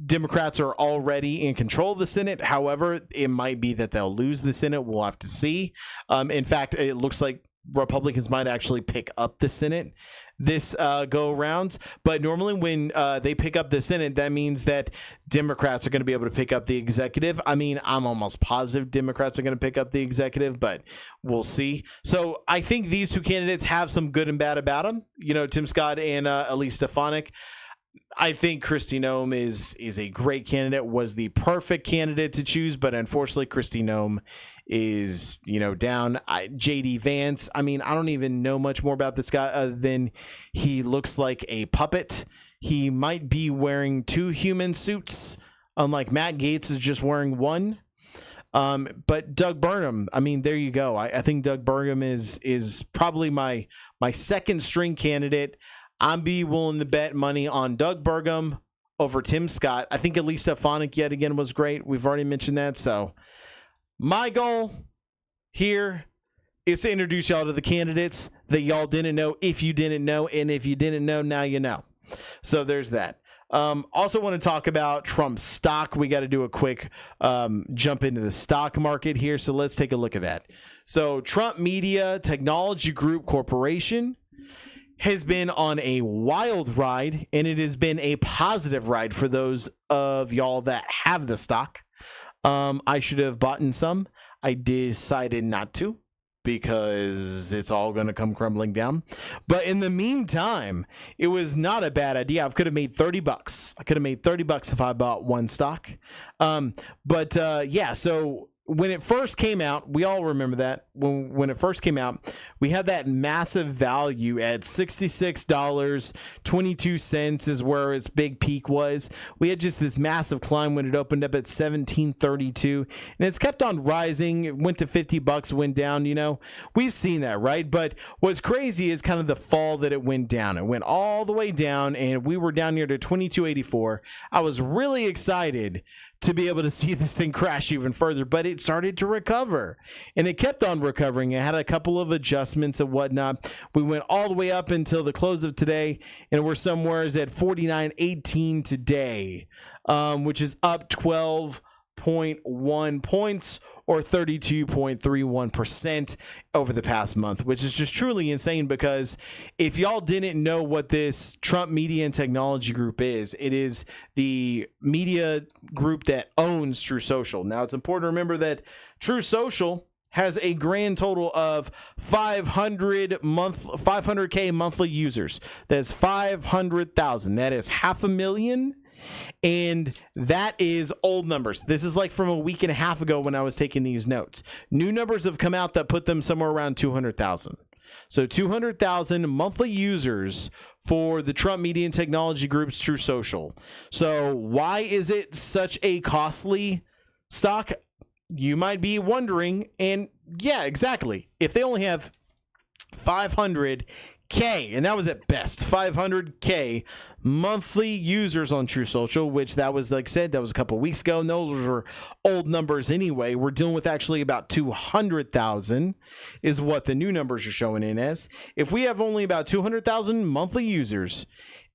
Democrats are already in control of the Senate. However, it might be that they'll lose the Senate. We'll have to see. In fact, it looks like Republicans might actually pick up the Senate this go around. But normally when they pick up the Senate, that means that Democrats are going to be able to pick up the executive. I mean, I'm almost positive Democrats are going to pick up the executive, but we'll see. So I think these two candidates have some good and bad about them. Tim Scott and Elise Stefanik. I think Kristi Noem is a great candidate, was the perfect candidate to choose, but unfortunately Kristi Noem is, down. JD Vance, I mean, I don't even know much more about this guy other than he looks like a puppet. He might be wearing two human suits, unlike Matt Gaetz is just wearing one. But Doug Burgum, I mean, there you go. I think Doug Burgum is probably my second string candidate. I'd be willing to bet money on Doug Burgum over Tim Scott. I think Elise Stefanik yet again was great. We've already mentioned that. So my goal here is to introduce y'all to the candidates that y'all didn't know if you didn't know. And if you didn't know, now you know. So there's that. Also want to talk about Trump's stock. We got to do a quick jump into the stock market here. So let's take a look at that. So Trump Media Technology Group Corporation has been on a wild ride, and it has been a positive ride for those of y'all that have the stock. I should have bought in some. I decided not to because it's all going to come crumbling down. But in the meantime, it was not a bad idea. I could have made $30. I could have made $30 if I bought one stock. Yeah, so when it first came out, we all remember that when it first came out, we had that massive value at $66.22 is where its big peak was. We had just this massive climb when it opened up at $17.32, and it's kept on rising. It went to $50, went down. You know, we've seen that, right? But what's crazy is kind of the fall that it went down. It went all the way down, and we were down here to $22.84. I was really excited to be able to see this thing crash even further, but it started to recover, and it kept on recovering. It had a couple of adjustments and whatnot. We went all the way up until the close of today, and we're somewhere at 49.18 today, which is up 12.1 points or 32.31% over the past month, which is just truly insane. Because if y'all didn't know what this Trump Media and Technology Group is, it is the media group that owns True Social. Now, it's important to remember that True Social has a grand total of 500K monthly users. That's 500,000. That is 500,000. And that is old numbers. This is like from a week and a half ago when I was taking these notes. New numbers have come out that put them somewhere around 200,000. So 200,000 monthly users for the Trump Media and Technology Group's True Social. So why is it such a costly stock? You might be wondering. And yeah, exactly. If they only have 500K, and that was at best 500K monthly users on True Social, which that was, like I said, that was a couple weeks ago. And those were old numbers anyway. We're dealing with actually about 200,000 is what the new numbers are showing in as. If we have only about 200,000 monthly users,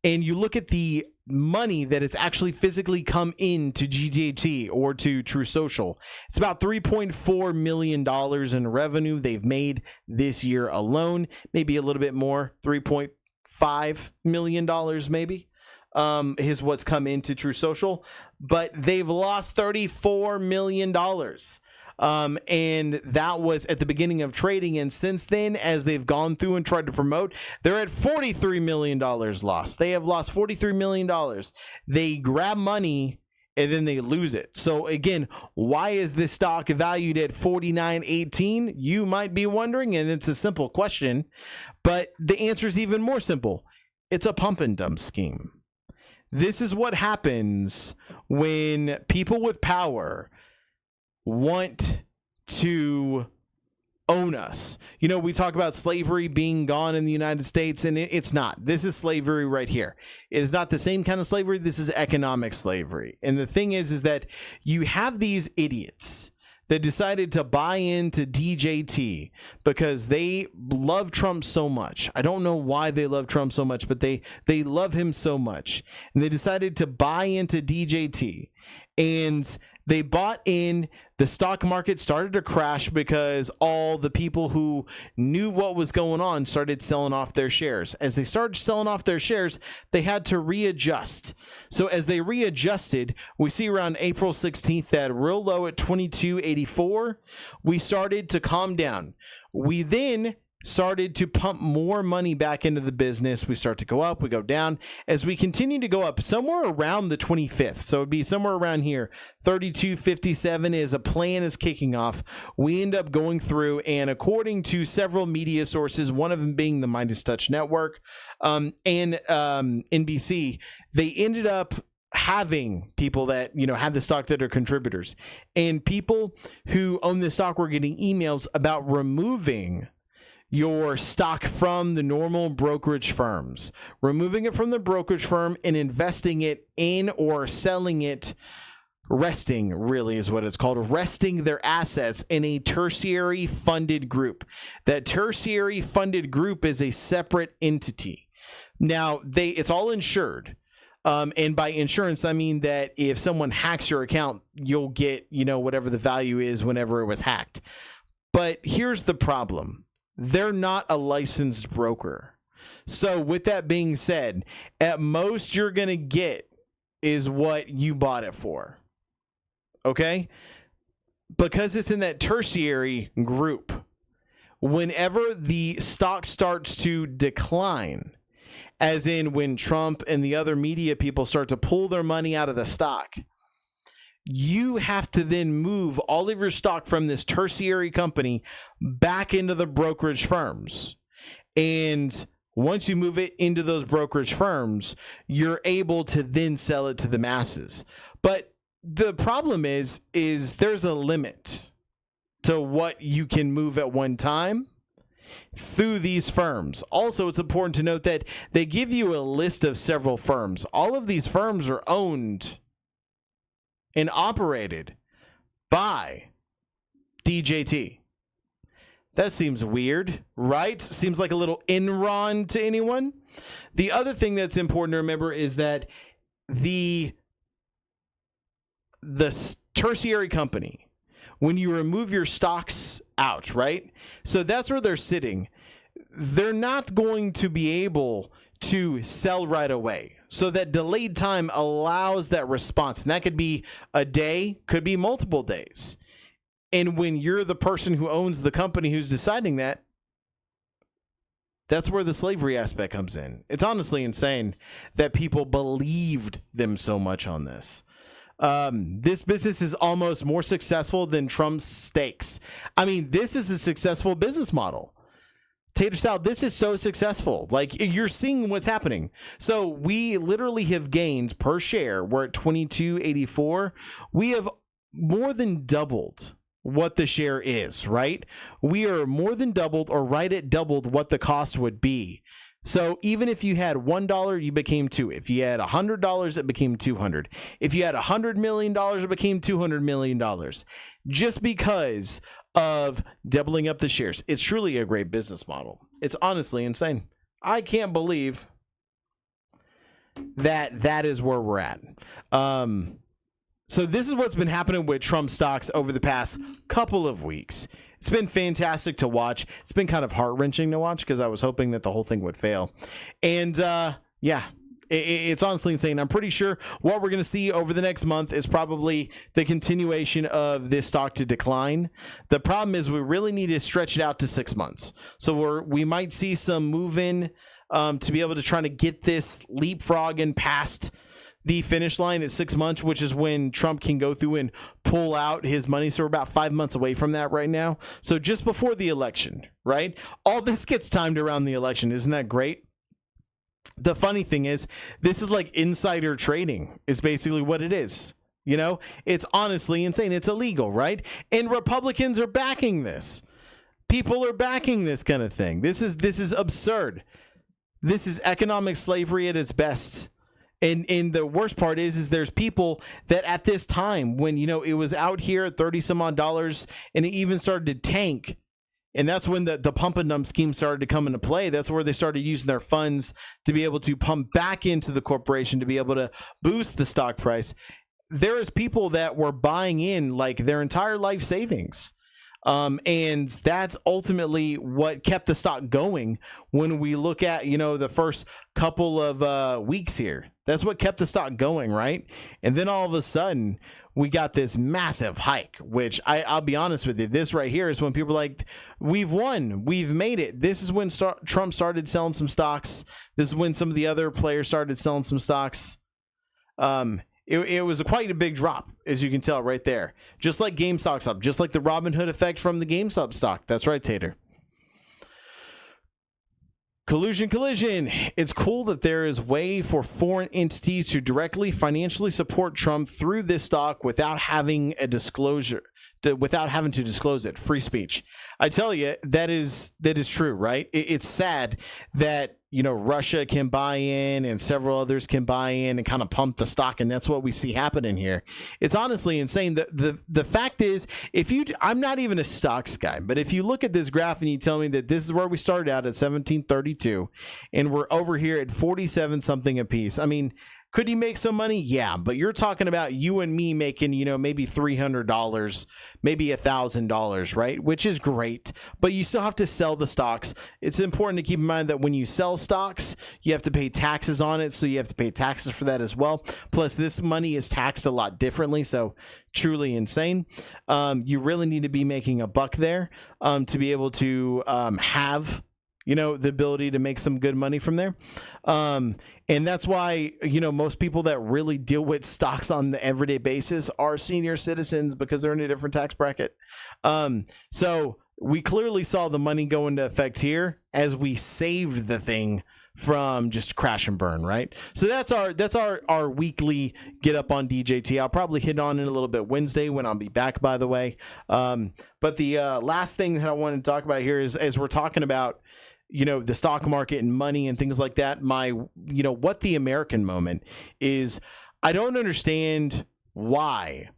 and you look at the money that it's actually physically come into GJT or to True Social, it's about $3.4 million in revenue they've made this year alone. Maybe a little bit more, $3.5 million maybe is what's come into True Social. But they've lost $34 million. And that was at the beginning of trading. And since then, as they've gone through and tried to promote, they're at $43 million lost. They have lost $43 million. They grab money and then they lose it. So again, why is this stock valued at $49.18? You might be wondering, and it's a simple question, but the answer is even more simple. It's a pump and dump scheme. This is what happens when people with power want to own us. You know, we talk about slavery being gone in the United States, and it's not. This is slavery right here. It is not the same kind of slavery. This is economic slavery. And the thing is that you have these idiots that decided to buy into DJT because they love Trump so much. I don't know why they love Trump so much, but they love him so much. And they decided to buy into DJT. And they bought in. The stock market started to crash because all the people who knew what was going on started selling off their shares. As they started selling off their shares, they had to readjust. So as they readjusted, we see around April 16th that real low at 22.84, we started to calm down. We then started to pump more money back into the business. We start to go up, we go down. As we continue to go up, somewhere around the 25th, so it'd be somewhere around here, 32.57 is a plan is kicking off. We end up going through, and according to several media sources, one of them being the Midas Touch Network and NBC, they ended up having people that, you know, had the stock that are contributors, and people who own the stock were getting emails about removing your stock from the normal brokerage firms, removing it from the brokerage firm and investing it in or selling it, resting really is what it's called, resting their assets in a tertiary funded group. That tertiary funded group is a separate entity. Now, it's all insured. And by insurance, I mean that if someone hacks your account, you'll get, you know, whatever the value is whenever it was hacked. But here's the problem. They're not a licensed broker. So with that being said, at most you're going to get is what you bought it for. Okay? Because it's in that tertiary group, whenever the stock starts to decline, as in when Trump and the other media people start to pull their money out of the stock, you have to then move all of your stock from this tertiary company back into the brokerage firms. And once you move it into those brokerage firms, you're able to then sell it to the masses. But the problem is there's a limit to what you can move at one time through these firms. Also, it's important to note that they give you a list of several firms. All of these firms are owned and operated by DJT. That seems weird, right? Seems like a little Enron to anyone. The other thing that's important to remember is that the tertiary company, when you remove your stocks out, right? So that's where they're sitting. They're not going to be able to sell right away. So that delayed time allows that response. And that could be a day, could be multiple days. And when you're the person who owns the company who's deciding that, that's where the slavery aspect comes in. It's honestly insane that people believed them so much on this. This business is almost more successful than Trump's stakes. I mean, this is a successful business model. Tater Style, this is so successful. Like, you're seeing what's happening. So we literally have gained per share. We're at $22.84. We have more than doubled what the share is, right? We are more than doubled, or right at doubled what the cost would be. So even if you had $1, you became $2. If you had $100, it became $200. If you had $100 million, it became $200 million. Just because of doubling up the shares. It's truly a great business model. It's honestly insane. I can't believe that is where we're at. So this is what's been happening with Trump stocks over the past couple of weeks. It's been fantastic to watch. It's been kind of heart-wrenching to watch because I was hoping that the whole thing would fail. And yeah, it's honestly insane. I'm pretty sure what we're going to see over the next month is probably the continuation of this stock to decline. The problem is we really need to stretch it out to 6 months. So we might see some move in to be able to try to get this leapfrogging past the finish line at 6 months, which is when Trump can go through and pull out his money. So we're about 5 months away from that right now. So just before the election, right? All this gets timed around the election. Isn't that great? The funny thing is, this is like insider trading is basically what it is. You know, it's honestly insane. It's illegal, right? And Republicans are backing this. People are backing this kind of thing. This is absurd. This is economic slavery at its best. And the worst part is there's people that at this time when, you know, it was out here at $30 some odd and it even started to tank. And that's when the pump and dump scheme started to come into play. That's where they started using their funds to be able to pump back into the corporation to be able to boost the stock price. There is people that were buying in like their entire life savings. And that's ultimately what kept the stock going when we look at, you know, the first couple of weeks here. That's what kept the stock going, right? And then all of a sudden, we got this massive hike, which I'll be honest with you, this right here is when people are like, we've won, we've made it. This is when Trump started selling some stocks. This is when some of the other players started selling some stocks. It was quite a big drop, as you can tell right there. Just like GameStop's up, just like the Robin Hood effect from the GameStop stock. That's right, Tater. Collusion. It's cool that there is a way for foreign entities to directly financially support Trump through this stock without having a disclosure, without having to disclose it. Free speech. I tell you, that is true, right? It's sad that, you know, Russia can buy in and several others can buy in and kind of pump the stock, and that's what we see happening here. It's honestly insane. The fact is, I'm not even a stocks guy, but if you look at this graph and you tell me that this is where we started out at 1732 and we're over here at 47 something a piece, I mean, could you make some money? Yeah, but you're talking about you and me making, you know, maybe $300, maybe $1,000, right? Which is great, but you still have to sell the stocks. It's important to keep in mind that when you sell stocks, you have to pay taxes on it, so you have to pay taxes for that as well. Plus, this money is taxed a lot differently, so truly insane. You really need to be making a buck there to be able to have the ability to make some good money from there. And that's why, most people that really deal with stocks on the everyday basis are senior citizens because they're in a different tax bracket. So we clearly saw the money go into effect here as we saved the thing from just crash and burn, right? So that's our weekly get up on DJT. I'll probably hit on it a little bit Wednesday when I'll be back, by the way. But the last thing that I want to talk about here is, as we're talking about, the stock market and money and things like that, what the American moment is, I don't understand why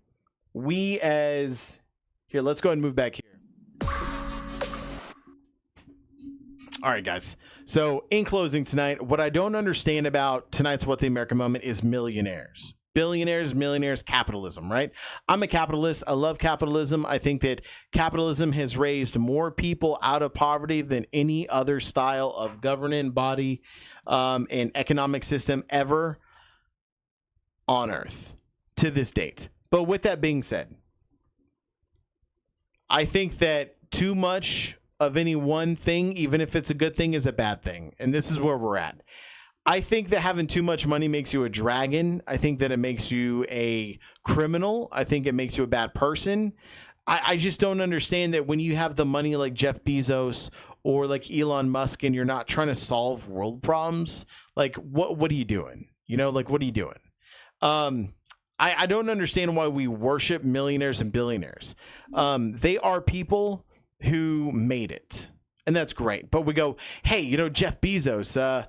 we let's go ahead and move back here. All right, guys. So in closing tonight, what I don't understand about tonight's What the American Moment is millionaires. Billionaires, millionaires, capitalism, right? I'm a capitalist. I love capitalism. I think that capitalism has raised more people out of poverty than any other style of governing body and economic system ever on Earth to this date. But with that being said, I think that too much of any one thing, even if it's a good thing, is a bad thing. And this is where we're at. I think that having too much money makes you a dragon. I think that it makes you a criminal. I think it makes you a bad person. I just don't understand that when you have the money like Jeff Bezos or like Elon Musk and you're not trying to solve world problems, like what are you doing? What are you doing? I don't understand why we worship millionaires and billionaires. They are people who made it, and that's great. But we go, hey, Jeff Bezos,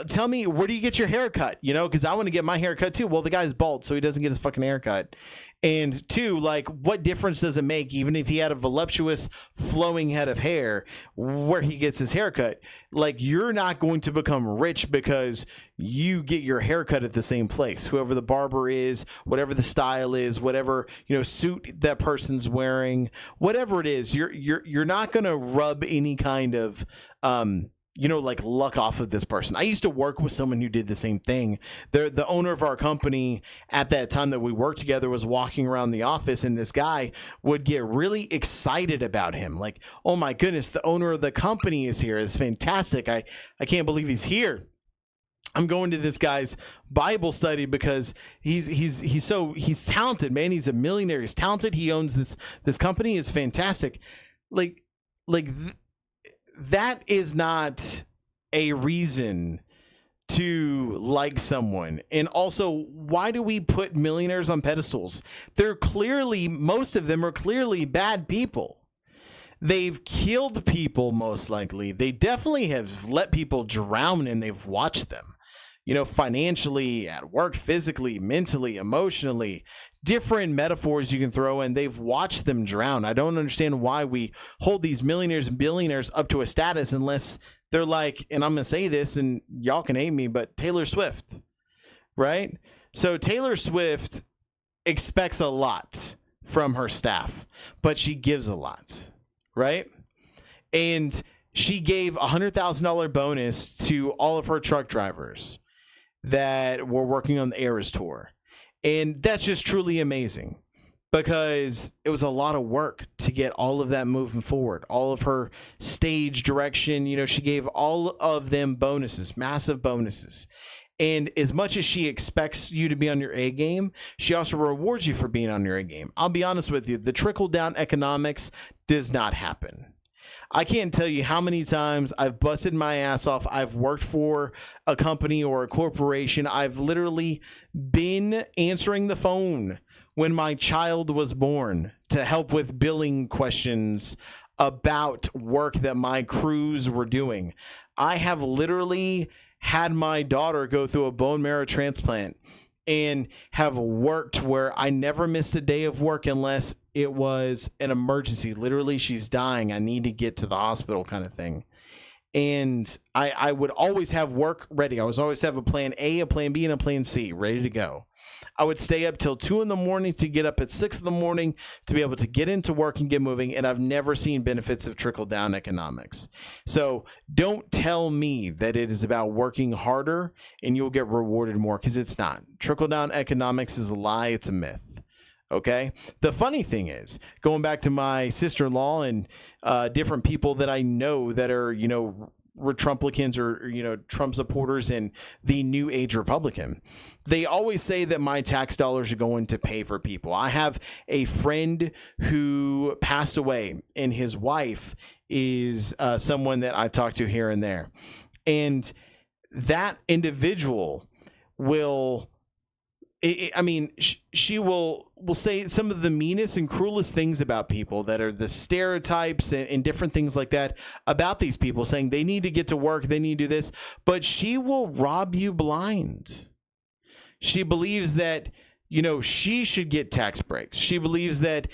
tell me, where do you get your haircut? Because I want to get my haircut too. Well, the guy's bald, so he doesn't get his fucking haircut. And two, what difference does it make, even if he had a voluptuous flowing head of hair, where he gets his haircut? You're not going to become rich because you get your haircut at the same place. Whoever the barber is, whatever the style is, whatever, suit that person's wearing, whatever it is, you're not going to rub any kind of, luck off of this person. I used to work with someone who did the same thing. The owner of our company at that time that we worked together was walking around the office, and this guy would get really excited about him. Oh my goodness, the owner of the company is here. It's fantastic. I can't believe he's here. I'm going to this guy's Bible study because he's talented, man. He's a millionaire. He's talented. He owns this company. It's fantastic. That is not a reason to like someone. And also, why do we put millionaires on pedestals? Most of them are clearly bad people. They've killed people, most likely. They definitely have let people drown, and they've watched them. Financially, at work, physically, mentally, emotionally, different metaphors you can throw in. They've watched them drown. I don't understand why we hold these millionaires and billionaires up to a status unless they're like, and I'm going to say this and y'all can hate me, but Taylor Swift, right? So Taylor Swift expects a lot from her staff, but she gives a lot, right? And she gave $100,000 bonus to all of her truck drivers that were working on the Eras tour. And that's just truly amazing because it was a lot of work to get all of that moving forward. All of her stage direction, she gave all of them bonuses, massive bonuses. And as much as she expects you to be on your A game, she also rewards you for being on your A game. I'll be honest with you, the trickle-down economics does not happen. I can't tell you how many times I've busted my ass off. I've worked for a company or a corporation. I've literally been answering the phone when my child was born to help with billing questions about work that my crews were doing. I have literally had my daughter go through a bone marrow transplant and have worked where I never missed a day of work unless it was an emergency. Literally, she's dying. I need to get to the hospital kind of thing. And I would always have work ready. I was always have a plan A, a plan B, and a plan C ready to go. I would stay up till 2 a.m. to get up at 6 a.m. to be able to get into work and get moving. And I've never seen benefits of trickle down economics. So don't tell me that it is about working harder and you'll get rewarded more, because it's not. Trickle down economics is a lie. It's a myth. Okay. The funny thing is, going back to my sister-in-law and different people that I know that are, Trumplicans or, Trump supporters and the new age Republican, they always say that my tax dollars are going to pay for people. I have a friend who passed away, and his wife is someone that I talk to here and there. And that individual will, she will say some of the meanest and cruelest things about people that are the stereotypes and different things like that about these people, saying they need to get to work, they need to do this, but she will rob you blind. She believes that, she should get tax breaks. She believes that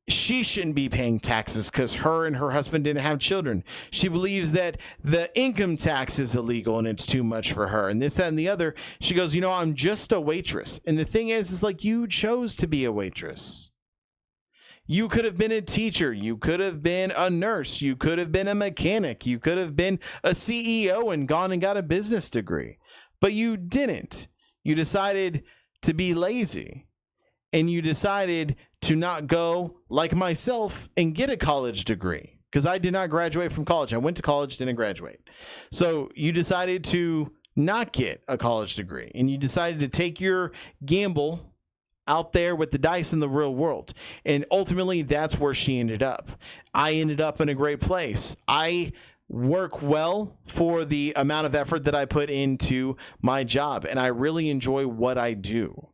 she shouldn't be paying taxes because her and her husband didn't have children. She believes that the income tax is illegal and it's too much for her and this, that, and the other. She goes, I'm just a waitress. And the thing is like, you chose to be a waitress. You could have been a teacher. You could have been a nurse. You could have been a mechanic. You could have been a CEO and gone and got a business degree. But you didn't. You decided to be lazy. And you decided to not go, like myself, and get a college degree. Because I did not graduate from college. I went to college, didn't graduate. So you decided to not get a college degree. And you decided to take your gamble out there with the dice in the real world. And ultimately, that's where she ended up. I ended up in a great place. I work well for the amount of effort that I put into my job. And I really enjoy what I do.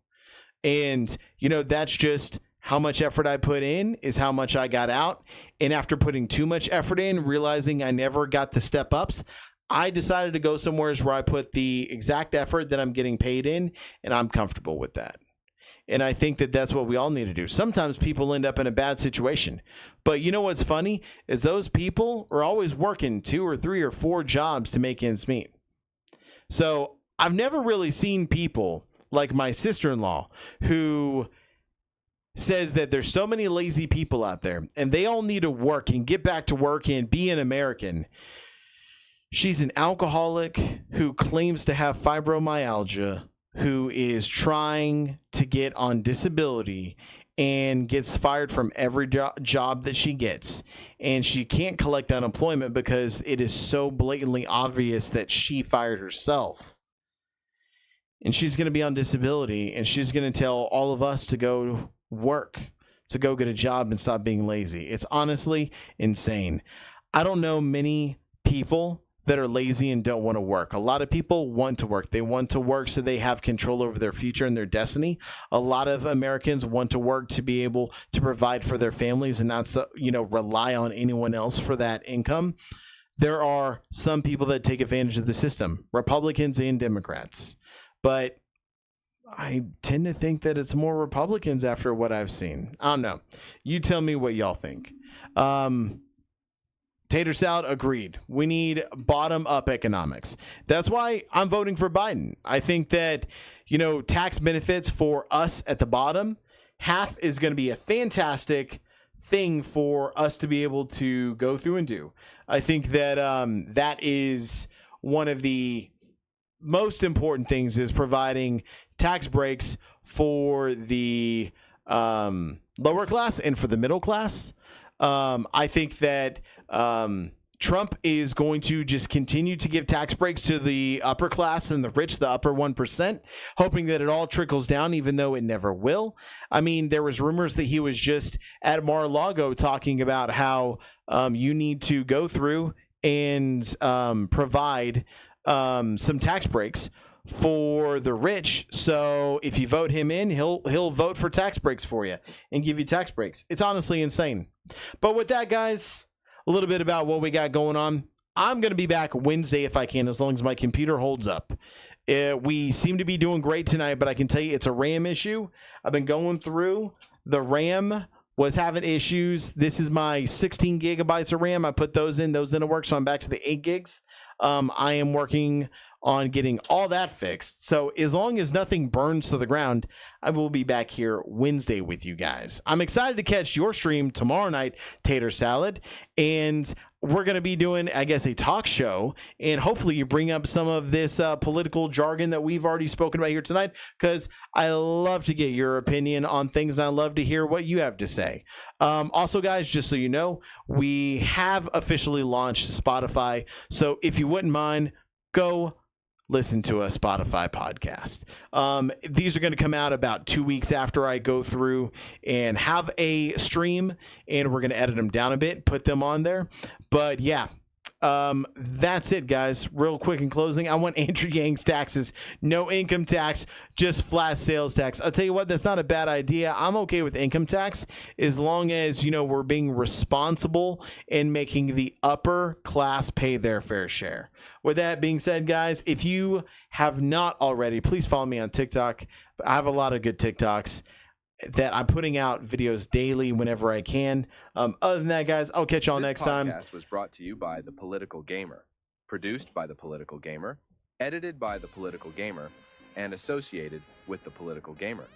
And, that's just how much effort I put in is how much I got out. And after putting too much effort in, realizing I never got the step ups, I decided to go somewhere where I put the exact effort that I'm getting paid in, and I'm comfortable with that. And I think that that's what we all need to do. Sometimes people end up in a bad situation. But you know what's funny is those people are always working 2 or 3 or 4 jobs to make ends meet. So I've never really seen people like my sister-in-law, who says that there's so many lazy people out there and they all need to work and get back to work and be an American. She's an alcoholic who claims to have fibromyalgia, who is trying to get on disability and gets fired from every job that she gets. And she can't collect unemployment because it is so blatantly obvious that she fired herself. And she's going to be on disability, and she's going to tell all of us to go work, to go get a job and stop being lazy. It's honestly insane. I don't know many people that are lazy and don't want to work. A lot of people want to work. They want to work so they have control over their future and their destiny. A lot of Americans want to work to be able to provide for their families and not, rely on anyone else for that income. There are some people that take advantage of the system, Republicans and Democrats. But I tend to think that it's more Republicans after what I've seen. I don't know. You tell me what y'all think. Tater Salad, agreed. We need bottom-up economics. That's why I'm voting for Biden. I think that, tax benefits for us at the bottom, half is going to be a fantastic thing for us to be able to go through and do. I think that that is one of the most important things, is providing tax breaks for the lower class and for the middle class. I think that Trump is going to just continue to give tax breaks to the upper class and the rich, the upper 1%, hoping that it all trickles down, even though it never will. I mean, there was rumors that he was just at Mar-a-Lago talking about how you need to go through and provide some tax breaks for the rich. So if you vote him in, he'll vote for tax breaks for you and give you tax breaks. It's honestly insane. But with that, guys, a little bit about what we got going on. I'm going to be back Wednesday if I can, as long as my computer holds up. We seem to be doing great tonight, but I can tell you it's a RAM issue. I've been going through. The RAM was having issues. This is my 16 gigabytes of RAM. I put those in to work, so I'm back to the 8 gigs. I am working on getting all that fixed. So as long as nothing burns to the ground, I will be back here Wednesday with you guys. I'm excited to catch your stream tomorrow night, Tater Salad, and we're going to be doing, I guess, a talk show, and hopefully you bring up some of this political jargon that we've already spoken about here tonight, because I love to get your opinion on things, and I love to hear what you have to say. Also, guys, just so you know, we have officially launched Spotify, so if you wouldn't mind, go listen to a Spotify podcast. These are going to come out about 2 weeks after I go through and have a stream, and we're going to edit them down a bit, put them on there. But yeah, that's it, guys. Real quick in closing, I want Andrew Yang's taxes. No income tax, just flat sales tax. I'll tell you what, that's not a bad idea. I'm okay with income tax as long as, you know, we're being responsible and making the upper class pay their fair share. With that being said, guys, if you have not already, please follow me on TikTok. I have a lot of good TikToks that I'm putting out videos daily whenever I can. Other than that, guys, I'll catch y'all next time. This podcast was brought to you by The Political Gamer, produced by The Political Gamer, edited by The Political Gamer, and associated with The Political Gamer.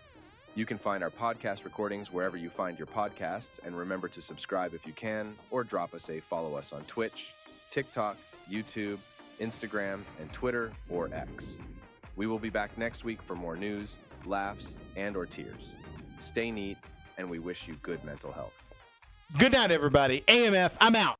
You can find our podcast recordings wherever you find your podcasts, and remember to subscribe if you can, or drop us a follow us on Twitch, TikTok, YouTube, Instagram, and Twitter or X. We will be back next week for more news, laughs, and/or tears. Stay neat, and we wish you good mental health. Good night, everybody. AMF, I'm out.